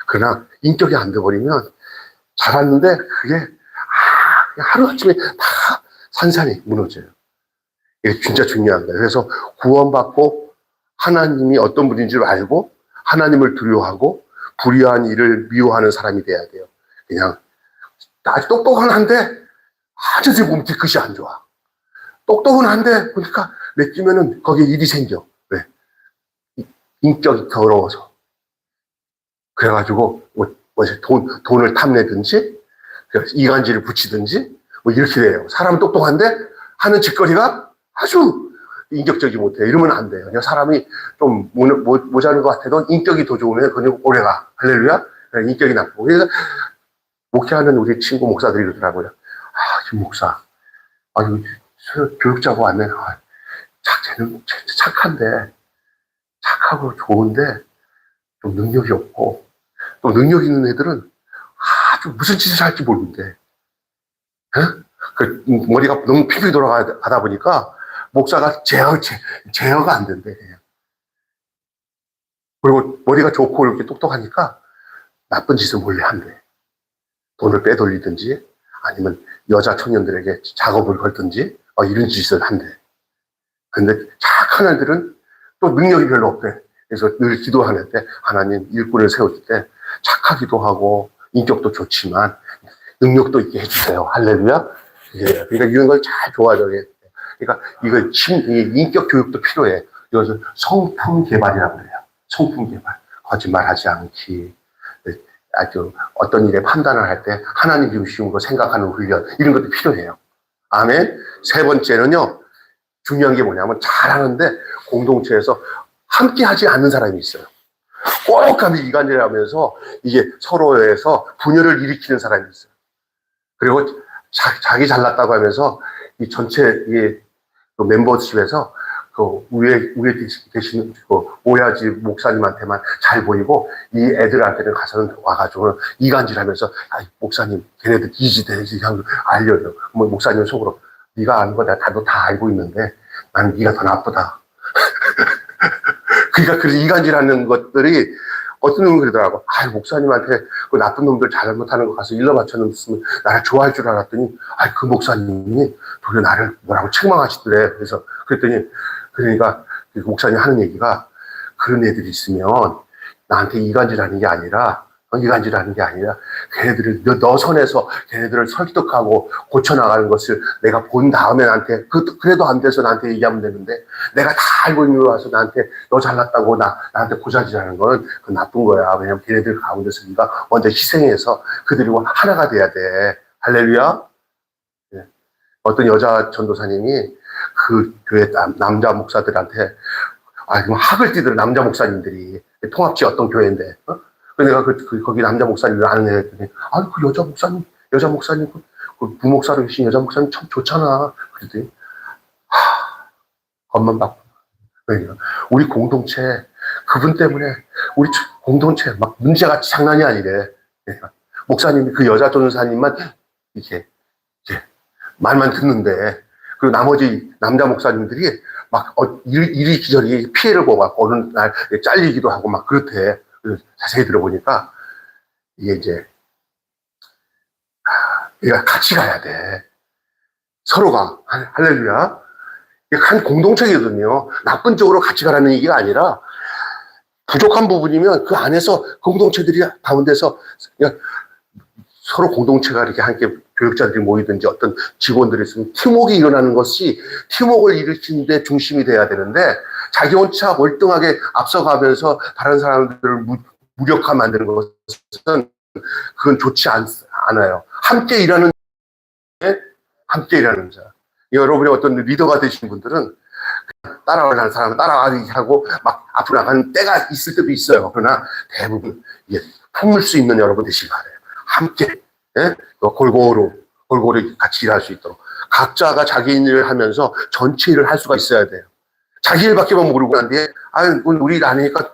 그러나 인격이 안 돼버리면 잘했는데 그게 하루아침에 다 산산이 무너져요. 이게 진짜 중요한 거예요. 그래서 구원받고 하나님이 어떤 분인 줄 알고 하나님을 두려워하고 불의한 일을 미워하는 사람이 돼야 돼요. 그냥 아주 똑똑은 한데 아주 지금 뒤끝이 안 좋아. 똑똑은 한데 보니까 맺기면은 거기에 일이 생겨. 왜? 인격이 더러워서. 그래가지고, 돈을 탐내든지, 이간질을 붙이든지, 뭐 이렇게 돼요. 사람은 똑똑한데, 하는 짓거리가 아주 인격적이 못해. 이러면 안 돼요. 그냥 사람이 좀 모자른 것 같아도 인격이 더 좋으면 그냥 오래가. 할렐루야? 인격이 낮고. 그래서 목회하는 우리 친구 목사들이 그러더라고요. 김 목사. 교육자고 왔네. 쟤는 착한데, 착하고 좋은데, 좀 능력이 없고, 또 능력 있는 애들은 아주 무슨 짓을 할지 모르는데, 머리가 너무 핑핑 돌아가다 보니까, 목사가 제어가 안 된대. 그리고 머리가 좋고 이렇게 똑똑하니까, 나쁜 짓을 몰래 한대. 돈을 빼돌리든지, 아니면 여자 청년들에게 작업을 걸든지, 이런 짓을 한대. 근데 착한 애들은 또 능력이 별로 없대. 그래서 늘 기도하는데 하나님 일꾼을 세울 때 착하기도 하고 인격도 좋지만 능력도 있게 해주세요. 할렐루야. 그러니까 이런 걸 잘 도와줘야 돼. 그러니까 이거 인격 교육도 필요해. 이것을 성품 개발이라고 그래요. 성품 개발. 거짓말하지 않기. 아주 어떤 일에 판단을 할 때 하나님 중심으로 생각하는 훈련 이런 것도 필요해요. 아멘. 세 번째는요. 중요한 게 뭐냐면 잘하는데 공동체에서 함께 하지 않는 사람이 있어요. 꼭 하면 이간질하면서 이게 서로에서 분열을 일으키는 사람이 있어요. 그리고 자기 잘났다고 하면서 이 전체 그 멤버십에서 그 위에 계시는 그 오야지 목사님한테만 잘 보이고 이 애들한테는 가서는 와가지고 이간질하면서 목사님 걔네들 이지대지 하고 알려요. 뭐 목사님 속으로 네가 아는 거 나도 다 알고 있는데 나는 네가 더 나쁘다. 그러니까 그래서 이간질하는 것들이 어떤 놈은 그러더라고. 목사님한테 그 나쁜 놈들 잘못하는 거 가서 일러 바쳐놓으면 나를 좋아할 줄 알았더니 그 목사님이 도리어 나를 뭐라고 책망하시더래. 그래서 그랬더니 그러니까 그 목사님 하는 얘기가 그런 애들이 있으면 나한테 이간질하는 게 아니라 걔네들을 너 선에서 걔네들을 설득하고 고쳐나가는 것을 내가 본 다음에 나한테 그래도 안 돼서 나한테 얘기하면 되는데 내가 다 알고 있는 거 와서 나한테 너 잘났다고 나한테 고자질하는 건 그건 나쁜 거야. 왜냐면 걔네들 가운데서 네가 먼저 희생해서 그들과 하나가 돼야 돼. 할렐루야. 네. 어떤 여자 전도사님이 그 교회 남자 목사들한테 학을 띄더라. 남자 목사님들이 통합지 어떤 교회인데 내가 거기 남자 목사님을 아는 애 했더니, 그 여자 목사님, 그 부목사로 계신 여자 목사님 참 좋잖아. 그랬더니, 겉만 받고. 그러니까, 우리 공동체, 그분 때문에, 우리 공동체, 막 문제가 장난이 아니래. 그러니까, 목사님이 그 여자 전도사님만, 이렇게, 말만 듣는데, 그리고 나머지 남자 목사님들이 막, 이리저리 피해를 보고, 어느 날 잘리기도 하고 막 그렇대. 자세히 들어보니까 이게 이제 우리가 같이 가야 돼. 서로가 할렐루야. 이게 한 공동체거든요. 나쁜 쪽으로 같이 가라는 얘기가 아니라 부족한 부분이면 그 안에서 공동체들이 가운데서 서로 공동체가 이렇게 함께 교육자들이 모이든지 어떤 직원들이 있으면 팀워크가 일어나는 것이 팀워크를 일으키는 데 중심이 돼야 되는데 자기 혼자 월등하게 앞서가면서 다른 사람들을 무력화 만드는 것은 그건 좋지 않아요. 함께 일하는 자. 여러분이 어떤 리더가 되신 분들은 따라가는 사람은 따라가기 하고 막 앞으로 나가는 때가 있을 때도 있어요. 그러나 대부분 품을 수 있는 여러분 되시기 바라요. 함께 골고루 같이 일할 수 있도록 각자가 자기 일을 하면서 전체 일을 할 수가 있어야 돼요. 자기 일밖에만 모르고 안 돼. 우리 일 안 하니까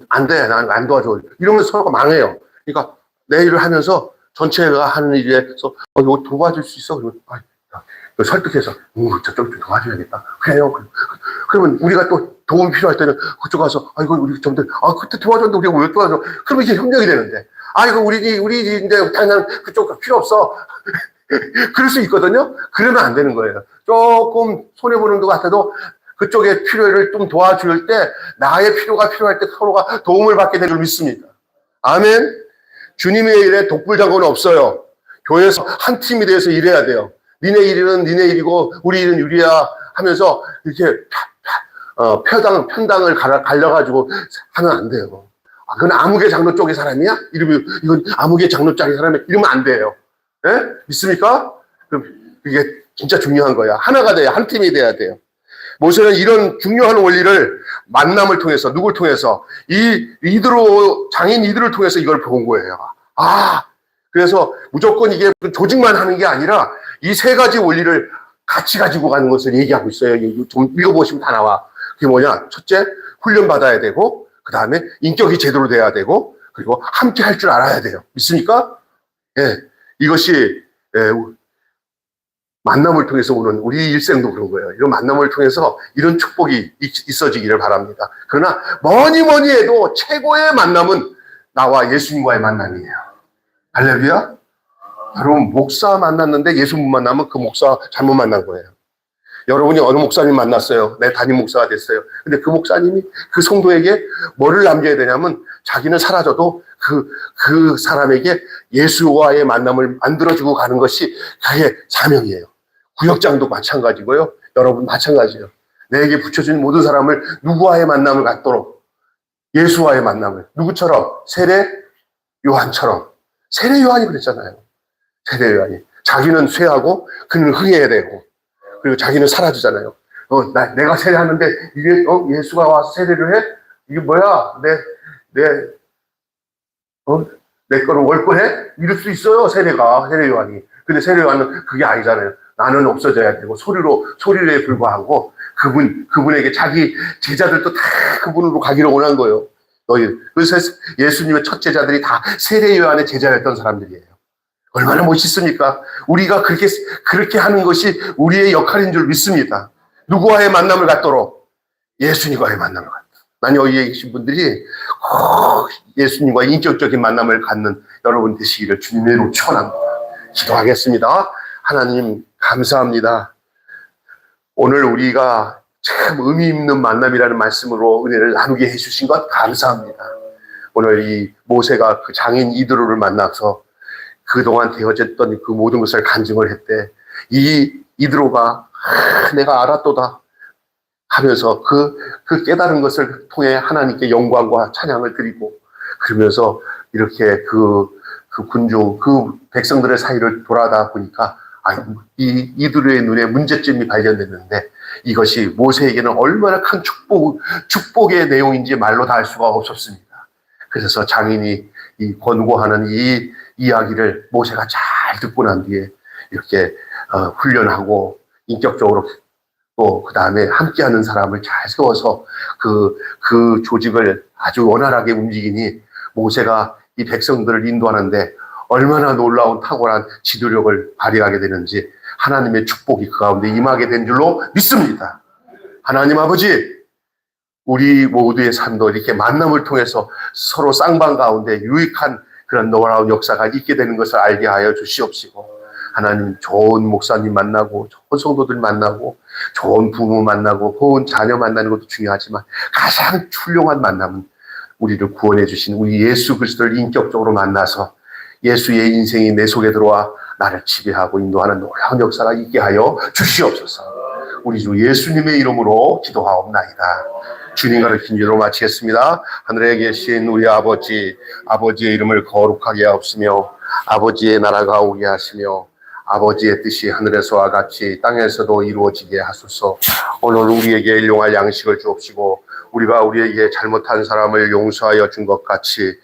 안 돼. 난 안 도와줘. 이러면서 서로가 망해요. 그러니까 내 일을 하면서 전체가 하는 일에서 이거 도와줄 수 있어? 그러면 설득해서 저쪽 좀 도와줘야겠다. 그래요. 그러면 우리가 또 도움이 필요할 때는 그쪽 가서 이거 우리 좀들 그때 도와줬는데 우리가 왜 도와줘? 그러면 이제 협력이 되는데 이거 우리 일인데 당연 그쪽 필요 없어. 그럴 수 있거든요. 그러면 안 되는 거예요. 조금 손해보는 것 같아도 그쪽의 필요를 좀 도와줄 때 나의 필요가 필요할 때 서로가 도움을 받게 될 줄 믿습니다. 아멘. 주님의 일에 독불장군은 없어요. 교회에서 한 팀이 돼서 일해야 돼요. 니네 일은 니네 일이고 우리 일은 우리야 하면서 이렇게 편당을 갈려가지고 하면 안 돼요. 그건 아무개 장로 쪽의 사람이야? 이러면, 이건 아무개 장로 쪽의 사람이야? 이러면 안 돼요. 예? 믿습니까? 그럼 이게 진짜 중요한 거야. 하나가 돼야, 한 팀이 돼야 돼요. 모세는 이런 중요한 원리를 만남을 통해서, 누굴 통해서, 장인 이들을 통해서 이걸 본 거예요. 그래서 무조건 이게 조직만 하는 게 아니라 이 세 가지 원리를 같이 가지고 가는 것을 얘기하고 있어요. 좀 읽어보시면 다 나와. 그게 뭐냐? 첫째, 훈련받아야 되고, 그 다음에 인격이 제대로 돼야 되고, 그리고 함께 할 줄 알아야 돼요. 믿습니까? 예. 이것이, 만남을 통해서 오는 우리 일생도 그런 거예요. 이런 만남을 통해서 이런 축복이 있어지기를 바랍니다. 그러나 뭐니 해도 최고의 만남은 나와 예수님과의 만남이에요. 할렐루야. 여러분, 목사 만났는데 예수 못 만나면 그 목사 잘못 만난 거예요. 여러분이 어느 목사님 만났어요. 내 담임 목사가 됐어요. 근데 그 목사님이 그 성도에게 뭐를 남겨야 되냐면 자기는 사라져도 그 사람에게 예수와의 만남을 만들어주고 가는 것이 그의 사명이에요. 구역장도 마찬가지고요. 여러분 마찬가지예요. 내게 붙여진 모든 사람을 누구와의 만남을 갖도록 예수와의 만남을 누구처럼? 세례 요한처럼. 세례 요한이 그랬잖아요. 세례 요한이 자기는 쇠하고 그는 흥해야 되고 그리고 자기는 사라지잖아요. 내가 세례하는데 이게 예수가 와서 세례를 해? 이게 뭐야? 내 거를 월권해? 이럴 수 있어요. 세례 요한이. 근데 세례 요한은 그게 아니잖아요. 나는 없어져야 되고 소리에 불과하고 그분에게 자기 제자들도 다 그분으로 가기를 원한 거예요. 그래서 예수님의 첫 제자들이 다 세례 요한의 제자였던 사람들이에요. 얼마나 멋있습니까? 우리가 그렇게 하는 것이 우리의 역할인 줄 믿습니다. 누구와의 만남을 갖도록? 예수님과의 만남을 갖도록. 난 여기에 계신 분들이 예수님과의 인격적인 만남을 갖는 여러분 되시기를 주님의 이름으로 축원합니다. 기도하겠습니다. 하나님 감사합니다. 오늘 우리가 참 의미 있는 만남이라는 말씀으로 은혜를 나누게 해주신 것 감사합니다. 오늘 이 모세가 그 장인 이드로를 만나서 그동안 되어졌던 그 모든 것을 간증을 했대. 이 이드로가 내가 알았도다 하면서 그 깨달은 것을 통해 하나님께 영광과 찬양을 드리고 그러면서 이렇게 그 군중, 그 백성들의 사이를 돌아다 보니까 이 이드로의 눈에 문제점이 발견됐는데 이것이 모세에게는 얼마나 큰 축복의 내용인지 말로 다 할 수가 없었습니다. 그래서 장인이 이 권고하는 이 이야기를 모세가 잘 듣고 난 뒤에 이렇게 훈련하고 인격적으로 또 그 다음에 함께하는 사람을 잘 세워서 그 조직을 아주 원활하게 움직이니 모세가 이 백성들을 인도하는데 얼마나 놀라운 탁월한 지도력을 발휘하게 되는지 하나님의 축복이 그 가운데 임하게 된 줄로 믿습니다. 하나님 아버지, 우리 모두의 삶도 이렇게 만남을 통해서 서로 쌍방 가운데 유익한 그런 놀라운 역사가 있게 되는 것을 알게 하여 주시옵시고 하나님 좋은 목사님 만나고 좋은 성도들 만나고 좋은 부모 만나고 좋은 자녀 만나는 것도 중요하지만 가장 훌륭한 만남은 우리를 구원해 주신 우리 예수 그리스도를 인격적으로 만나서 예수의 인생이 내 속에 들어와 나를 지배하고 인도하는 놀라운 역사가 있게 하여 주시옵소서. 우리 주 예수님의 이름으로 기도하옵나이다. 주님 가르친 대로 마치겠습니다. 하늘에 계신 우리 아버지의 이름을 거룩하게 하옵시며 아버지의 나라가 오게 하시며 아버지의 뜻이 하늘에서와 같이 땅에서도 이루어지게 하소서. 오늘 우리에게 일용할 양식을 주옵시고 우리가 우리에게 잘못한 사람을 용서하여 준 것 같이